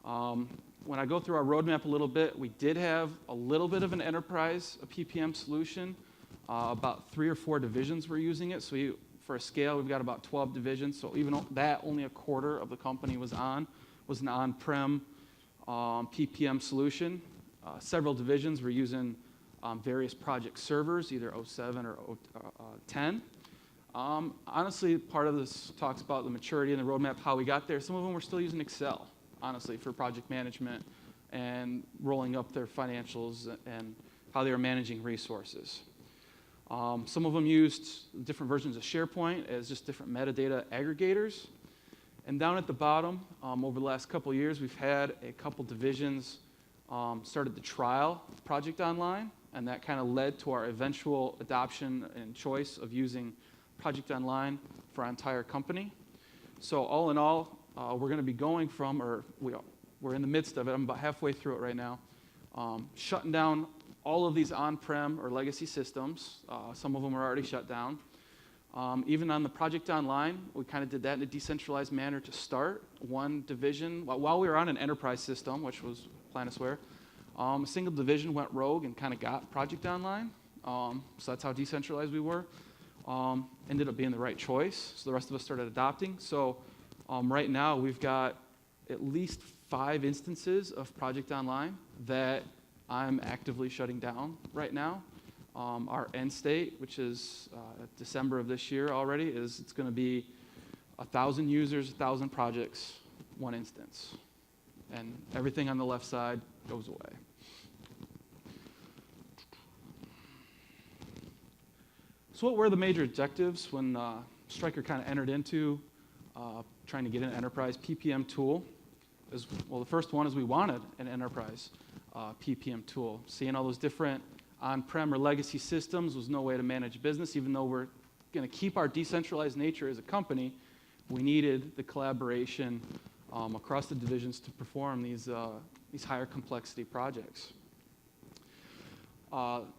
When I go through our roadmap a little bit, we did have a little bit of an enterprise, a PPM solution. About 3 or 4 divisions were using it. So for a scale, we've got about 12 divisions. So even that, only a quarter of the company was an on-prem PPM solution. Several divisions were using various project servers, either 07 or 10. Honestly, part of this talks about the maturity and the roadmap, how we got there. Some of them were still using Excel, honestly, for project management and rolling up their financials and how they were managing resources. Some of them used different versions of SharePoint as just different metadata aggregators. And down at the bottom, over the last couple of years, we've had a couple divisions started the trial Project Online, and that kind of led to our eventual adoption and choice of using Project Online for our entire company. So all in all, we're going to be going from, or we're in the midst of it, I'm about halfway through it right now, shutting down all of these on-prem or legacy systems. Some of them are already shut down. Even on the Project Online, we kind of did that in a decentralized manner to start. One division, while we were on an enterprise system, which was Planisware, a single division went rogue and kind of got Project Online. So that's how decentralized we were. Ended up being the right choice, so the rest of us started adopting. So right now, we've got at least 5 instances of Project Online that I'm actively shutting down right now. Our end state, which is December of this year already, is it's going to be 1,000 users, 1,000 projects, 1 instance. And everything on the left side goes away. So what were the major objectives when Stryker kind of entered into trying to get an enterprise PPM tool? Well, the first one is we wanted an enterprise PPM tool. Seeing all those different on-prem or legacy systems was no way to manage business. Even though we're going to keep our decentralized nature as a company, we needed the collaboration across the divisions to perform these higher complexity projects.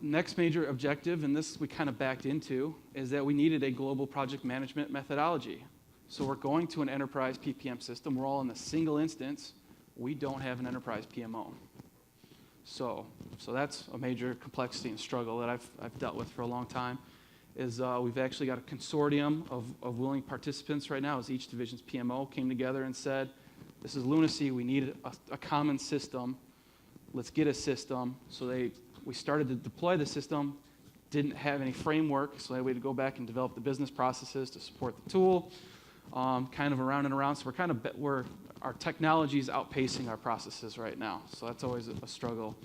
Next major objective, and this we kind of backed into, is that we needed a global project management methodology. So we're going to an enterprise PPM system. We're all in a single instance. We don't have an enterprise PMO. So that's a major complexity and struggle that I've dealt with for a long time. Is we've actually got a consortium of willing participants right now as each division's PMO came together and said, this is lunacy, we need a common system. Let's get a system. So we started to deploy the system, didn't have any framework, so we had to go back and develop the business processes to support the tool, kind of around and around. So our technology is outpacing our processes right now. So that's always a struggle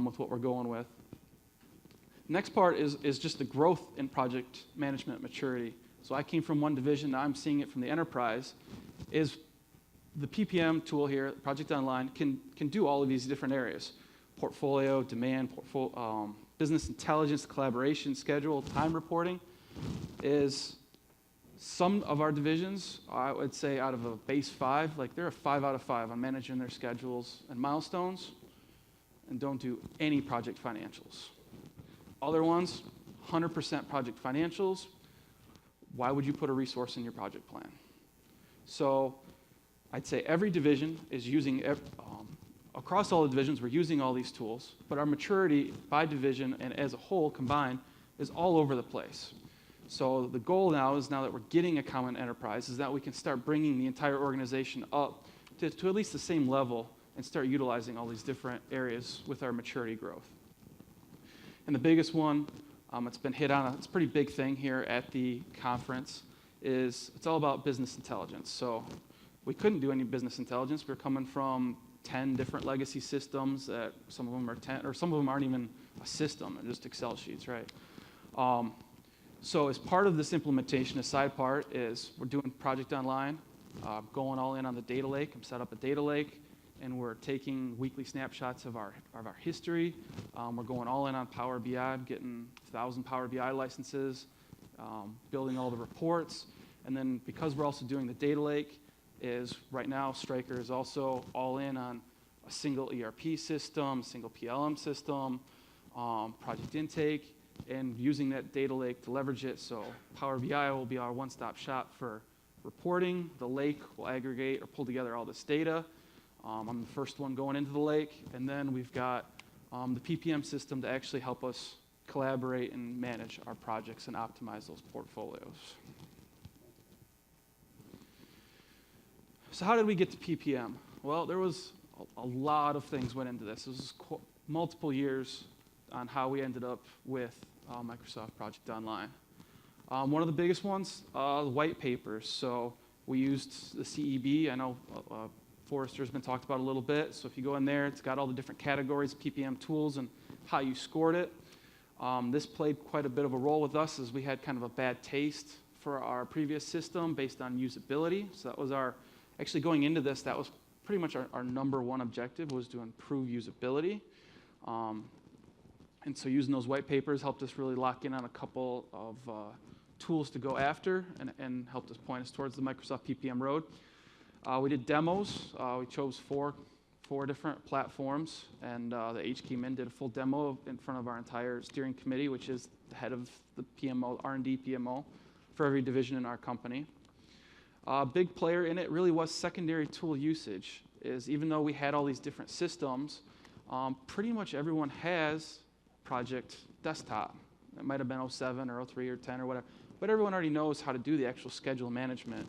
with what we're going with. Next part is just the growth in project management maturity. So I came from one division, now I'm seeing it from the enterprise, is the PPM tool here, Project Online, can do all of these different areas. Portfolio, demand, business intelligence, collaboration, schedule, time reporting. Is some of our divisions, I would say out of a base 5, like they're a 5 out of 5 on managing their schedules and milestones and don't do any project financials. Other ones, 100% project financials. Why would you put a resource in your project plan? So I'd say every division is using, across all the divisions, we're using all these tools, but our maturity by division and as a whole combined is all over the place. So the goal now that we're getting a common enterprise, is that we can start bringing the entire organization up to at least the same level and start utilizing all these different areas with our maturity growth. And the biggest one, it's been hit on, it's a pretty big thing here at the conference, is it's all about business intelligence. So we couldn't do any business intelligence. We're coming from 10 different legacy systems that some of them are 10, or some of them aren't even a system, they're just Excel sheets, right? So as part of this implementation, a side part is we're doing Project Online, going all in on the data lake. I'm set up a data lake, and we're taking weekly snapshots of our history. We're going all in on Power BI. I'm getting 1,000 Power BI licenses, building all the reports. And then because we're also doing the data lake, is right now Stryker is also all in on a single ERP system, single PLM system, project intake, and using that data lake to leverage it. So Power BI will be our one-stop shop for reporting. The lake will aggregate or pull together all this data. I'm the first one going into the lake, and then we've got the PPM system to actually help us collaborate and manage our projects and optimize those portfolios. So how did we get to PPM? Well, there was a lot of things went into this. This was multiple years on how we ended up with Microsoft Project Online. One of the biggest ones, the white papers. So we used the CEB. I know Forrester's been talked about a little bit. So if you go in there, it's got all the different categories of PPM tools and how you scored it. This played quite a bit of a role with us as we had kind of a bad taste for our previous system based on usability. So that was actually going into this, that was pretty much our number one objective, was to improve usability. And so using those white papers helped us really lock in on a couple of tools to go after and helped us point us towards the Microsoft PPM road. We did demos. We chose four different platforms, and the HKM did a full demo in front of our entire steering committee, which is the head of the PMO, R&D PMO, for every division in our company. A big player in it really was secondary tool usage. Is even though we had all these different systems, pretty much everyone has Project Desktop. It might have been 07 or 03 or 10 or whatever, but everyone already knows how to do the actual schedule management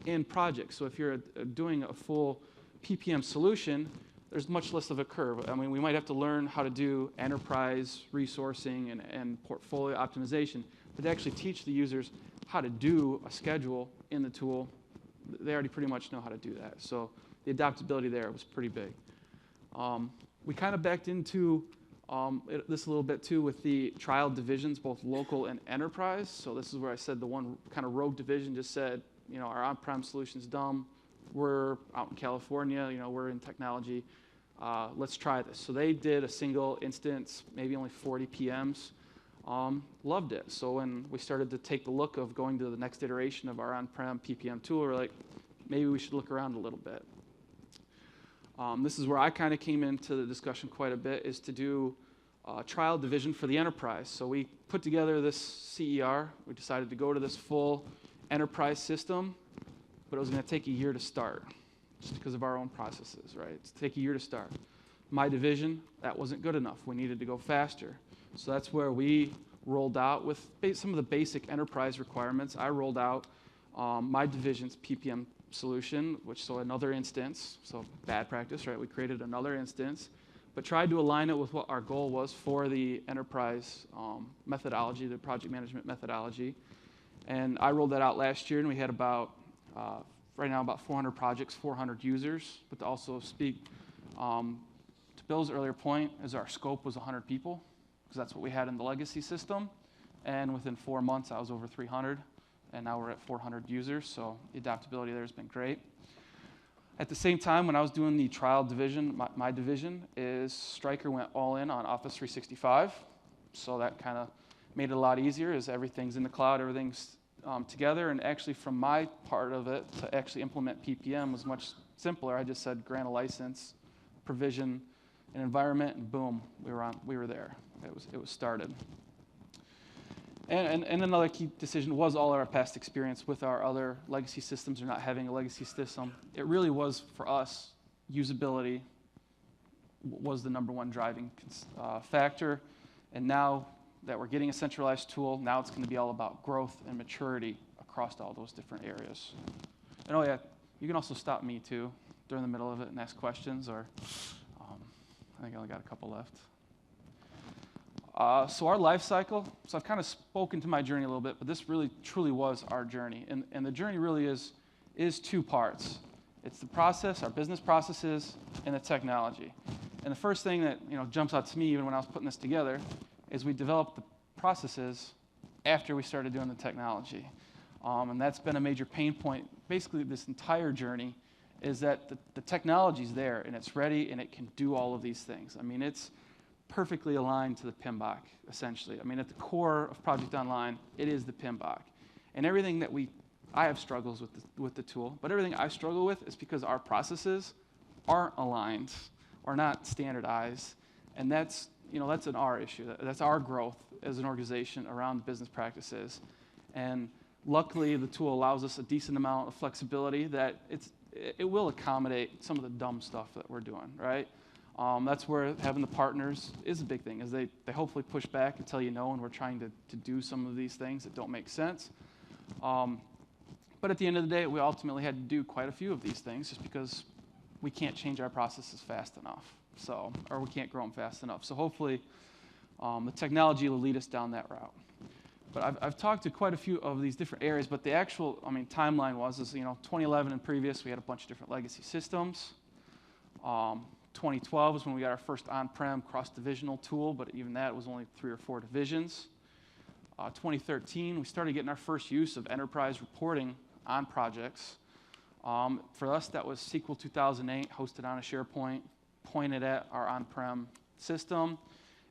in projects. So if you're doing a full PPM solution, there's much less of a curve. I mean, we might have to learn how to do enterprise resourcing and portfolio optimization, but to actually teach the users how to do a schedule in the tool, they already pretty much know how to do that. So the adaptability there was pretty big. We kind of backed into this a little bit too with the trial divisions, both local and enterprise. So this is where I said the one kind of rogue division just said, you know, our on-prem solution's dumb. We're out in California, you know, we're in technology. Let's try this. So they did a single instance, maybe only 40 PMs. Loved it. So when we started to take the look of going to the next iteration of our on-prem PPM tool, we're like, maybe we should look around a little bit. This is where I kind of came into the discussion quite a bit, is to do trial division for the enterprise. So we put together this CER. We decided to go to this full enterprise system, but it was going to take a year to start just because of our own processes, right? It's take a year to start. My division, that wasn't good enough. We needed to go faster. So that's where we rolled out with some of the basic enterprise requirements. I rolled out my division's PPM solution, so another instance, so bad practice, right? We created another instance, but tried to align it with what our goal was for the enterprise methodology, the project management methodology. And I rolled that out last year, and we had about, right now, about 400 projects, 400 users. But to also speak to Bill's earlier point, is our scope was 100 people, because that's what we had in the legacy system. And within 4 months, I was over 300, and now we're at 400 users, so the adaptability there has been great. At the same time, when I was doing the trial division, my division is Stryker went all in on Office 365, so that kind of made it a lot easier, as everything's in the cloud, everything's together, and actually from my part of it to actually implement PPM was much simpler. I just said grant a license, provision an environment, and boom, we were there. It was started. And another key decision was all our past experience with our other legacy systems or not having a legacy system. It really was, for us, usability was the number one driving factor. And now that we're getting a centralized tool, now it's going to be all about growth and maturity across all those different areas. And oh yeah, you can also stop me too during the middle of it and ask questions, or I think I only got a couple left. So our life cycle, so I've kind of spoken to my journey a little bit, but this really truly was our journey. And the journey really is two parts. It's the process, our business processes, and the technology. And the first thing that jumps out to me, even when I was putting this together, is we developed the processes after we started doing the technology. And that's been a major pain point. Basically, this entire journey is that the technology's there, and it's ready, and it can do all of these things. I mean, it's perfectly aligned to the PMBOK, essentially. I mean, at the core of Project Online, it is the PMBOK. And everything that I have struggles with the tool, but everything I struggle with is because our processes aren't aligned or not standardized. And that's an our issue. That's our growth as an organization around business practices. And luckily, the tool allows us a decent amount of flexibility that it will accommodate some of the dumb stuff that we're doing, right? That's where having the partners is a big thing, is they hopefully push back and tell you no, and we're trying to do some of these things that don't make sense. But at the end of the day, we ultimately had to do quite a few of these things just because we can't change our processes fast enough, or we can't grow them fast enough. So hopefully the technology will lead us down that route. But I've talked to quite a few of these different areas, but the actual, timeline was 2011 and previous, we had a bunch of different legacy systems. 2012 was when we got our first on-prem cross-divisional tool, but even that was only 3 or 4 divisions. 2013, we started getting our first use of enterprise reporting on projects. For us, that was SQL 2008, hosted on a SharePoint, pointed at our on-prem system.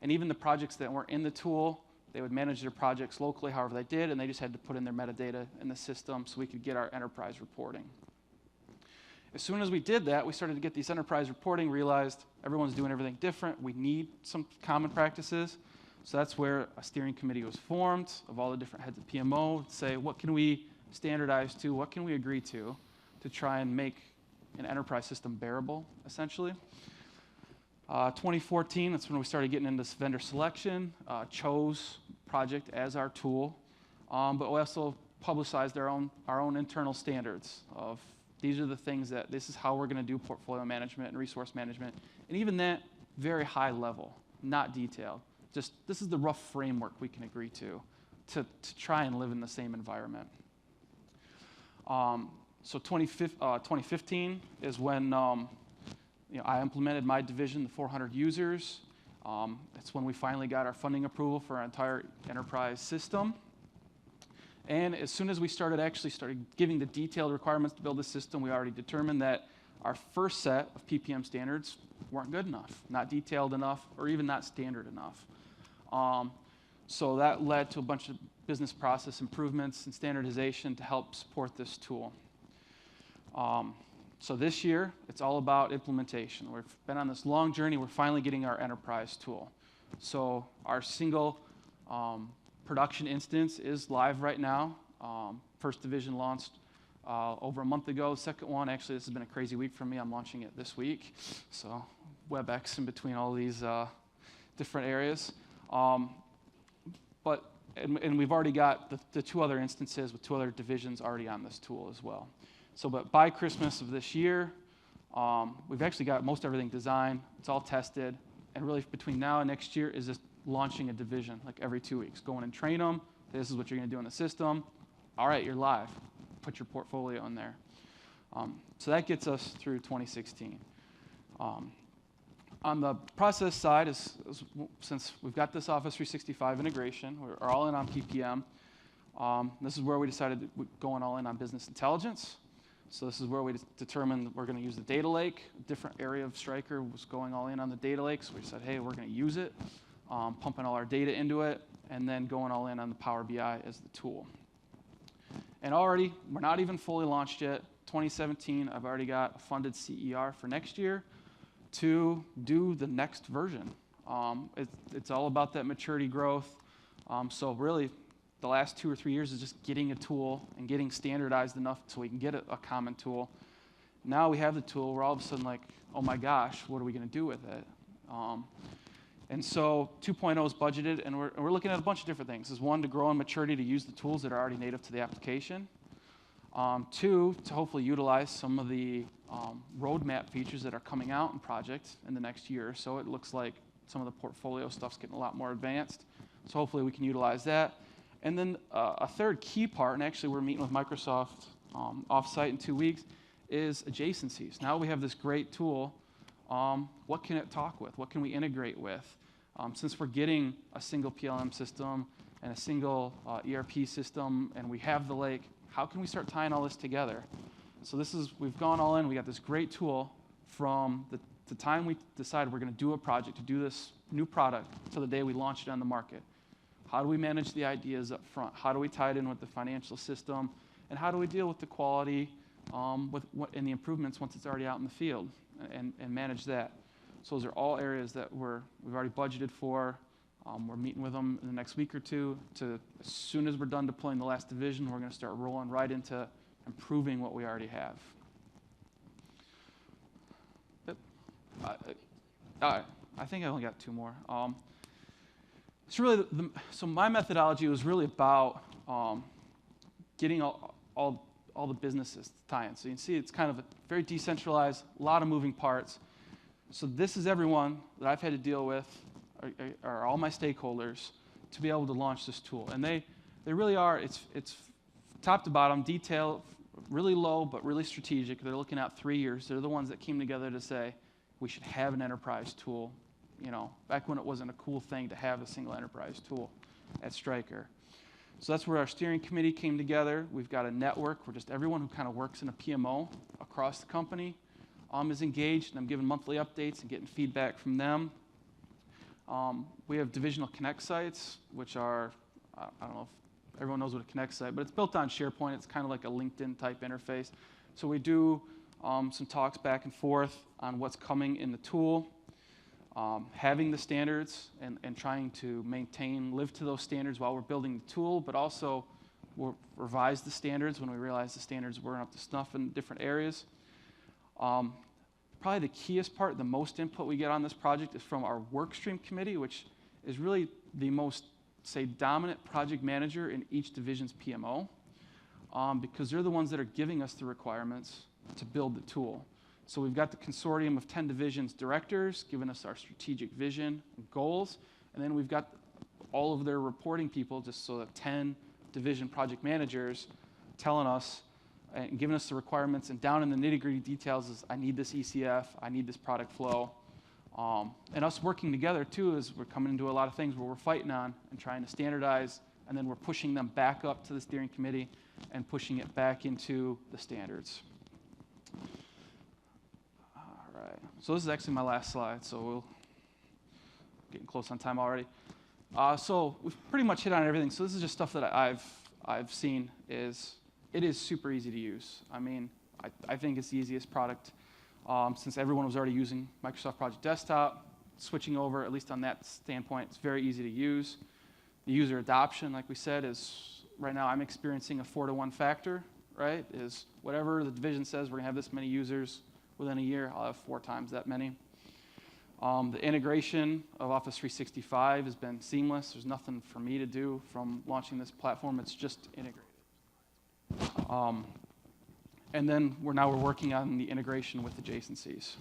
And even the projects that weren't in the tool, they would manage their projects locally however they did, and they just had to put in their metadata in the system so we could get our enterprise reporting. As soon as we did that, we started to get these enterprise reporting, realized everyone's doing everything different. We need some common practices. So that's where a steering committee was formed of all the different heads of PMO to say, what can we standardize to, what can we agree to try and make an enterprise system bearable, essentially. 2014, that's when we started getting into vendor selection, chose Project as our tool, but we also publicized our own internal standards of these are the things this is how we're going to do portfolio management and resource management. And even that, very high level, not detailed. Just this is the rough framework we can agree to try and live in the same environment. So 2015 is when I implemented my division, the 400 users. That's when we finally got our funding approval for our entire enterprise system. And as soon as we started giving the detailed requirements to build the system, we already determined that our first set of PPM standards weren't good enough, not detailed enough, or even not standard enough. So that led to a bunch of business process improvements and standardization to help support this tool. So this year, it's all about implementation. We've been on this long journey. We're finally getting our enterprise tool. So our single production instance is live right now. First division launched over a month ago. Second one, actually, this has been a crazy week for me. I'm launching it this week. So WebEx in between all these different areas. And we've already got the 2 other instances with 2 other divisions already on this tool as well. So, but by Christmas of this year, we've actually got most everything designed. It's all tested. And really between now and next year is just launching a division like every 2 weeks. Go in and train them. This is what you're going to do in the system. All right, you're live. Put your portfolio in there. So that gets us through 2016. On the process side, since we've got this Office 365 integration, we're all in on PPM. This is where we decided going all in on business intelligence. So this is where we determined we're going to use the data lake. A different area of Stryker was going all in on the data lake, so we said, hey, we're going to use it, pumping all our data into it, and then going all in on the Power BI as the tool. And already, we're not even fully launched yet. 2017, I've already got a funded CER for next year to do the next version. It's all about that maturity growth. So really, the last 2 or 3 years is just getting a tool and getting standardized enough so we can get a common tool. Now we have the tool, we're all of a sudden like, oh my gosh, what are we going to do with it? And so 2.0 is budgeted, and we're looking at a bunch of different things. Is 1, to grow in maturity to use the tools that are already native to the application. 2, to hopefully utilize some of the roadmap features that are coming out in Project in the next year or so. It looks like some of the portfolio stuff's getting a lot more advanced. So hopefully we can utilize that. And then a third key part, and actually we're meeting with Microsoft off-site in 2 weeks, is adjacencies. Now we have this great tool. What can it talk with? What can we integrate with? Since we're getting a single PLM system and a single ERP system, and we have the lake, how can we start tying all this together? So we've gone all in. We got this great tool from the time we decide we're going to do a project, to do this new product, to the day we launch it on the market. How do we manage the ideas up front? How do we tie it in with the financial system? And how do we deal with the quality and the improvements once it's already out in the field, and manage that? So those are all areas that we've already budgeted for. We're meeting with them in the next week or two as soon as we're done deploying the last division, we're going to start rolling right into improving what we already have. I think I only got 2 more. It's really so my methodology was really about getting all the businesses to tie in. So you can see it's kind of a very decentralized, a lot of moving parts. So this is everyone that I've had to deal with, are all my stakeholders, to be able to launch this tool. And they really are, it's top to bottom, detail, really low, but really strategic. They're looking at 3 years. They're the ones that came together to say, we should have an enterprise tool. You know, back when it wasn't a cool thing to have a single enterprise tool at Stryker. So that's where our steering committee came together. We've got a network where just everyone who kind of works in a PMO across the company is engaged, and I'm giving monthly updates and getting feedback from them. We have divisional Connect sites, which are, I don't know if everyone knows what a Connect site, but it's built on SharePoint. It's kind of like a LinkedIn type interface. So we do some talks back and forth on what's coming in the tool. Having the standards and trying to live to those standards while we're building the tool, but also we'll revise the standards when we realize the standards weren't up to snuff in different areas. Probably the keyest part, the most input we get on this project is from our workstream committee, which is really the most, say, dominant project manager in each division's PMO, because they're the ones that are giving us the requirements to build the tool. So we've got the consortium of 10 divisions directors giving us our strategic vision and goals, and then we've got all of their reporting people, just so that 10 division project managers telling us and giving us the requirements, and down in the nitty-gritty details is, I need this ECF, I need this product flow. And us working together, too, is we're coming into a lot of things where we're fighting on and trying to standardize, and then we're pushing them back up to the steering committee and pushing it back into the standards. All right. So this is actually my last slide, so we're getting close on time already. So we've pretty much hit on everything. So this is just stuff that I've seen it is super easy to use. I mean, I think it's the easiest product since everyone was already using Microsoft Project Desktop. switching over, at least on that standpoint, it's very easy to use. The user adoption, like we said, is right now I'm experiencing a 4-to-1 factor, right? Is whatever the division says we're gonna have this many users within a year, I'll have 4 times that many. The integration of Office 365 has been seamless. There's nothing for me to do from launching this platform. It's just integrated. And then we're working on the integration with adjacencies.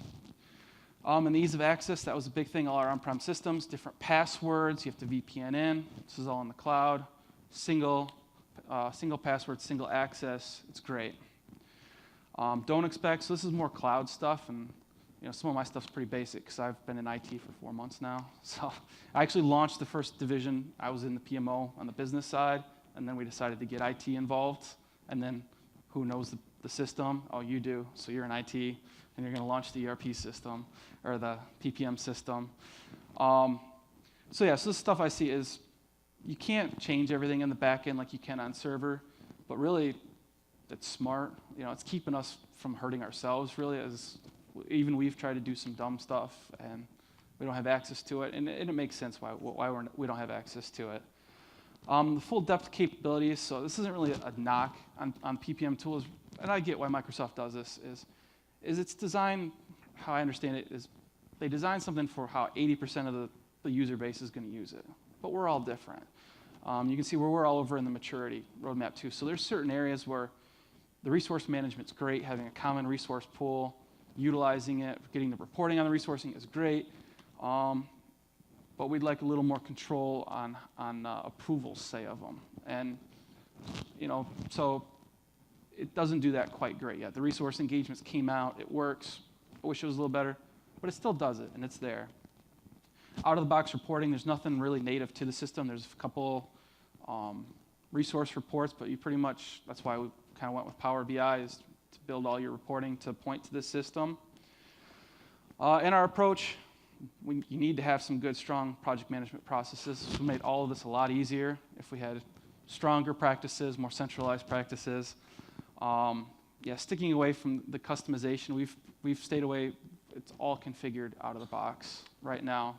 And the ease of access, that was a big thing, all our on-prem systems, different passwords, you have to VPN in. This is all in the cloud. Single password, single access, it's great. Don't expect, so this is more cloud stuff, and some of my stuff's pretty basic because I've been in IT for 4 months now. So I actually launched the first division. I was in the PMO on the business side, and then we decided to get IT involved. And then who knows the system? Oh, you do. So you're in IT, and you're going to launch the ERP system or the PPM system. So this stuff I see is you can't change everything in the back end like you can on server, but really it's smart. It's keeping us from hurting ourselves, really, as even we've tried to do some dumb stuff, and we don't have access to it, and it makes sense why we don't have access to it. The full depth capabilities, so this isn't really a knock on PPM tools, and I get why Microsoft does this, is it's designed, how I understand it, is they design something for how 80% of the user base is going to use it, but we're all different. You can see where we're all over in the maturity roadmap too, so there's certain areas where the resource management's great, having a common resource pool, utilizing it, getting the reporting on the resourcing is great, but we'd like a little more control on approvals, say, of them. And, so it doesn't do that quite great yet. The resource engagements came out, it works. I wish it was a little better, but it still does it, and it's there. Out-of-the-box reporting, there's nothing really native to the system. There's a couple resource reports, but you pretty much, that's why we kind of went with Power BI, is to build all your reporting to point to this system. In our approach, you need to have some good, strong project management processes. This would make all of this a lot easier if we had stronger practices, more centralized practices. Sticking away from the customization, we've stayed away. It's all configured out of the box right now.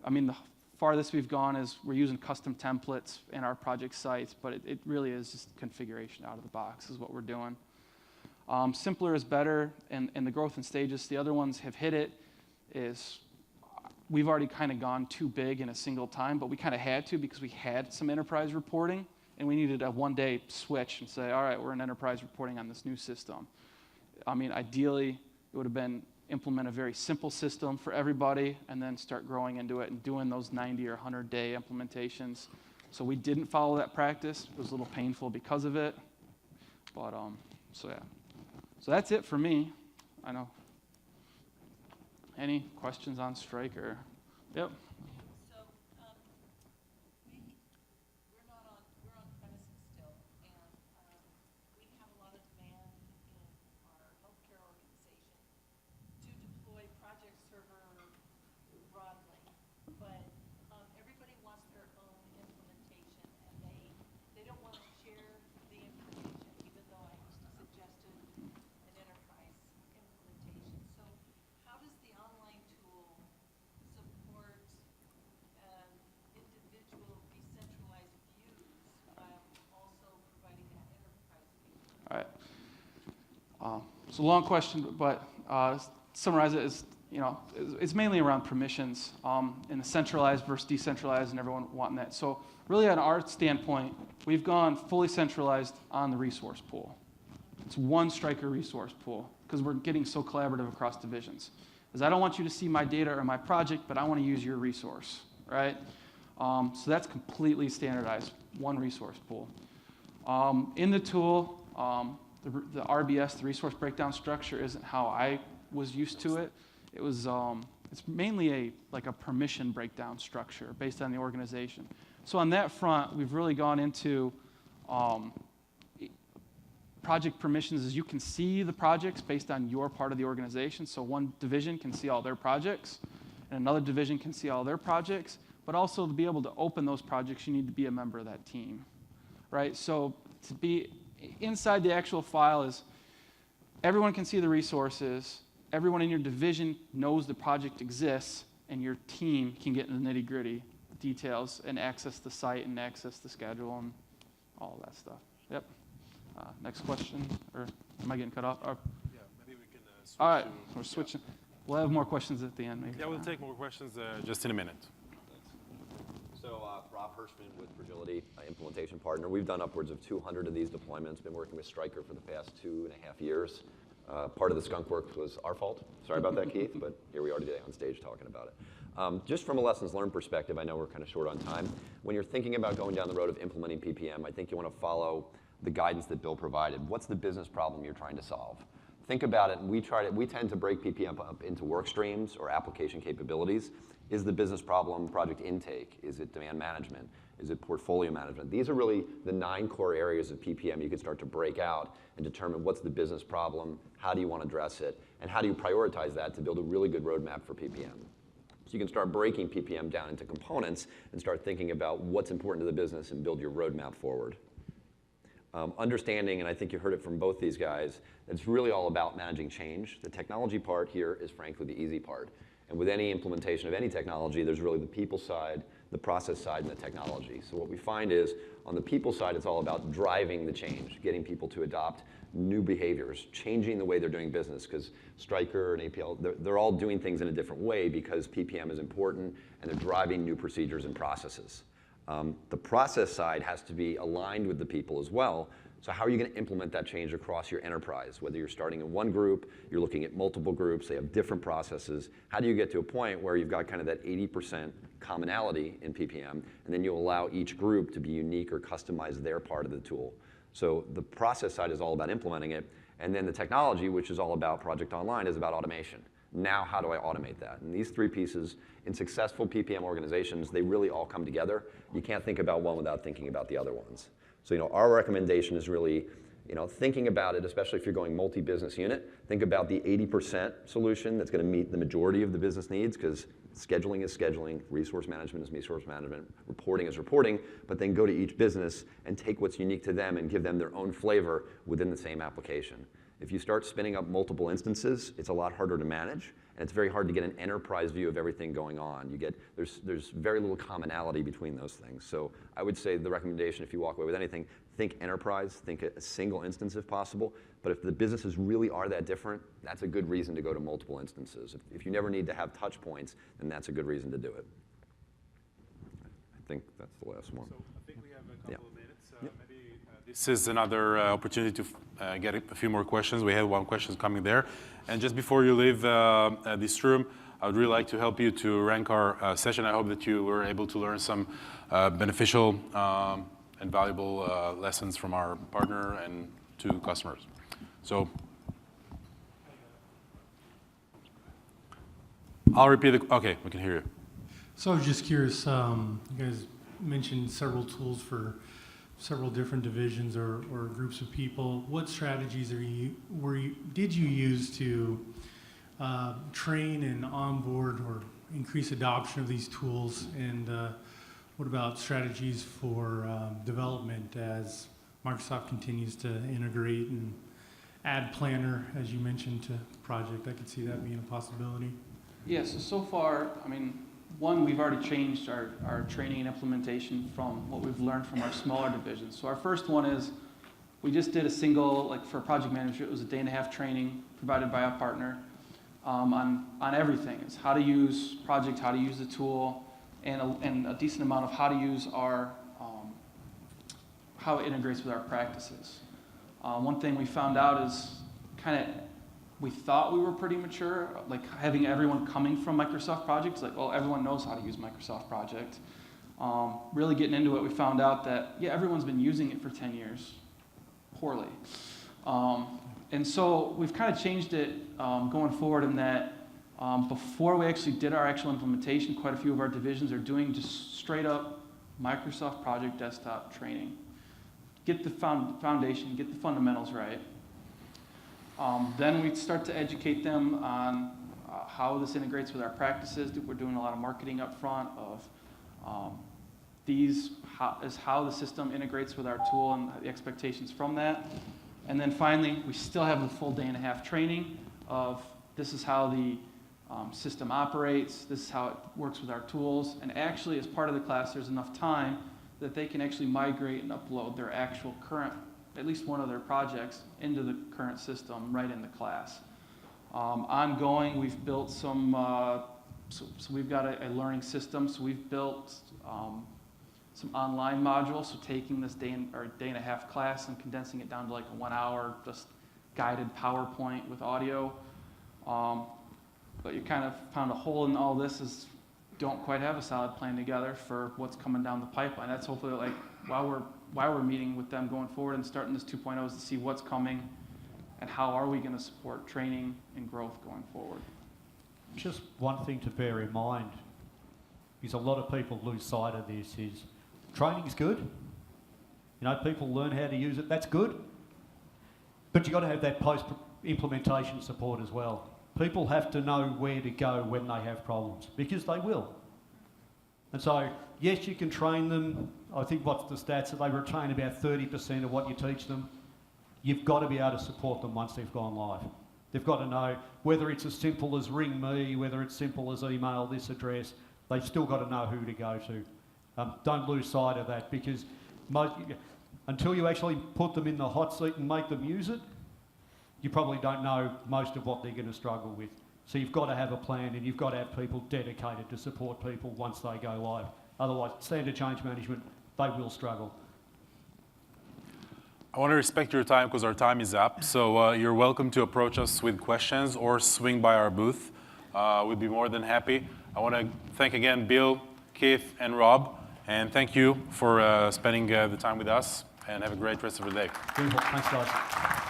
The farthest we've gone is we're using custom templates in our project sites, but it really is just configuration out of the box is what we're doing. Simpler is better, and the growth in stages, the other ones have hit it, is we've already kind of gone too big in a single time, but we kind of had to because we had some enterprise reporting, and we needed a one-day switch and say, all right, we're in enterprise reporting on this new system. Ideally, it would have been implement a very simple system for everybody and then start growing into it and doing those 90 or 100-day implementations. So we didn't follow that practice. It was a little painful because of it. But, So that's it for me. I know. Any questions on Stryker? Yep. So we're on premises still, and we have a lot of demand in our healthcare organization to deploy Project Server broadly, but everybody wants their own implementation, and they don't want to share the information, even though I suggested an enterprise implementation. So how does the online tool support individual decentralized views while also providing that enterprise view? All right. It's a long question, but summarize it as, it's mainly around permissions in the centralized versus decentralized and everyone wanting that. So really on our standpoint, we've gone fully centralized on the resource pool. It's one Stryker resource pool because we're getting so collaborative across divisions. Is I don't want you to see my data or my project, but I want to use your resource, right? So that's completely standardized, one resource pool. In the tool, the RBS, the resource breakdown structure, isn't how I was used to it. It was, it's mainly a permission breakdown structure based on the organization. So on that front, we've really gone into project permissions as you can see the projects based on your part of the organization. So one division can see all their projects, and another division can see all their projects, but also to be able to open those projects, you need to be a member of that team, right? So to be inside the actual file is everyone can see the resources, everyone in your division knows the project exists, and your team can get in the nitty-gritty details and access the site and access the schedule and all that stuff. Yep. Next question, or am I getting cut off? Or, Yeah, maybe we can switch all right, to- we're switching. We'll have more questions at the end. Maybe. Yeah, we'll take more questions just in a minute. So Rob Hirschman with Fragility, implementation partner. We've done upwards of 200 of these deployments, been working with Stryker for the past 2.5 years. Part of the skunk work was our fault. Sorry about that, Keith, but here we are today on stage talking about it. Just from a lessons learned perspective, I know we're kind of short on time. When you're thinking about going down the road of implementing PPM, I think you want to follow the guidance that Bill provided. What's the business problem you're trying to solve? Think about it, and we tend to break PPM up into work streams or application capabilities. Is the business problem project intake? Is it demand management? Is it portfolio management? These are really the 9 core areas of PPM you can start to break out and determine what's the business problem, how do you want to address it, and how do you prioritize that to build a really good roadmap for PPM. So you can start breaking PPM down into components and start thinking about what's important to the business and build your roadmap forward. Understanding, and I think you heard it from both these guys, that it's really all about managing change. The technology part here is frankly the easy part. And with any implementation of any technology, there's really the people side, the process side, and the technology. So what we find is, on the people side, it's all about driving the change, getting people to adopt new behaviors, changing the way they're doing business, because Stryker and APL, they're all doing things in a different way because PPM is important, and they're driving new procedures and processes. The process side has to be aligned with the people as well. So how are you going to implement that change across your enterprise? Whether you're starting in one group, you're looking at multiple groups, they have different processes. How do you get to a point where you've got kind of that 80% commonality in PPM, and then you allow each group to be unique or customize their part of the tool? So the process side is all about implementing it, and then the technology, which is all about Project Online, is about automation. Now, how do I automate that? And these 3 pieces, in successful PPM organizations, they really all come together. You can't think about one without thinking about the other ones. So, our recommendation is really, thinking about it, especially if you're going multi-business unit, think about the 80% solution that's going to meet the majority of the business needs, because scheduling is scheduling, resource management is resource management, reporting is reporting, but then go to each business and take what's unique to them and give them their own flavor within the same application. If you start spinning up multiple instances, it's a lot harder to manage, and it's very hard to get an enterprise view of everything going on. There's very little commonality between those things. So I would say the recommendation, if you walk away with anything, think enterprise, think a single instance if possible. But if the businesses really are that different, that's a good reason to go to multiple instances. If you never need to have touch points, then that's a good reason to do it. I think that's the last one. So I think we have a couple of minutes. Maybe this is another opportunity to get a few more questions. We have one question coming there. And just before you leave this room, I would really like to help you to rank our session. I hope that you were able to learn some beneficial and valuable lessons from our partner and to customers. So I'll repeat it. Okay, we can hear you. So I was just curious, you guys mentioned several tools for several different divisions or groups of people. What strategies did you use to train and onboard or increase adoption of these tools? And what about strategies for development as Microsoft continues to integrate and add Planner, as you mentioned, to project? I could see that being a possibility. Yes, so far, one, we've already changed our training and implementation from what we've learned from our smaller divisions. So our first one is, we just did a single, for project manager, it was a 1.5-day training provided by our partner on everything. It's how to use project, how to use the tool, and a decent amount of how to use how it integrates with our practices. One thing we found out is we thought we were pretty mature, having everyone coming from Microsoft Project. It's everyone knows how to use Microsoft Project. Really getting into it, we found out that, everyone's been using it for 10 years, poorly. And so we've kind of changed it going forward in that before we actually did our actual implementation, quite a few of our divisions are doing just straight up Microsoft Project Desktop training. Get the foundation, get the fundamentals right. Then we start to educate them on how this integrates with our practices. We're doing a lot of marketing up front of how the system integrates with our tool and the expectations from that. And then finally, we still have a full 1.5-day training of this is how the system operates, this is how it works with our tools, and actually as part of the class there's enough time that they can actually migrate and upload their actual current, at least one of their projects, into the current system right in the class. Ongoing, we've built some, so we've got a learning system, so we've built some online modules, so taking this day and a half class and condensing it down to like a 1 hour, just guided PowerPoint with audio. But you kind of found a hole in all this is don't quite have a solid plan together for what's coming down the pipeline. That's hopefully like why we're meeting with them going forward and starting this 2.0 is to see what's coming and how are we going to support training and growth going forward. Just one thing to bear in mind is a lot of people lose sight of this is training's good. You know, people learn how to use it, that's good. But you've got to have that post-implementation support as well. People have to know where to go when they have problems, because they will. And so, yes, you can train them. I think what's the stats that they retain about 30% of what you teach them. You've got to be able to support them once they've gone live. They've got to know whether it's as simple as ring me, whether it's simple as email this address, they've still got to know who to go to. Don't lose sight of that, because until you actually put them in the hot seat and make them use it, you probably don't know most of what they're going to struggle with. So you've got to have a plan and you've got to have people dedicated to support people once they go live. Otherwise, standard change management, they will struggle. I want to respect your time because our time is up. So you're welcome to approach us with questions or swing by our booth. We'd be more than happy. I want to thank again Bill, Keith, and Rob. And thank you for spending the time with us. And have a great rest of the day. Beautiful. Thanks, guys.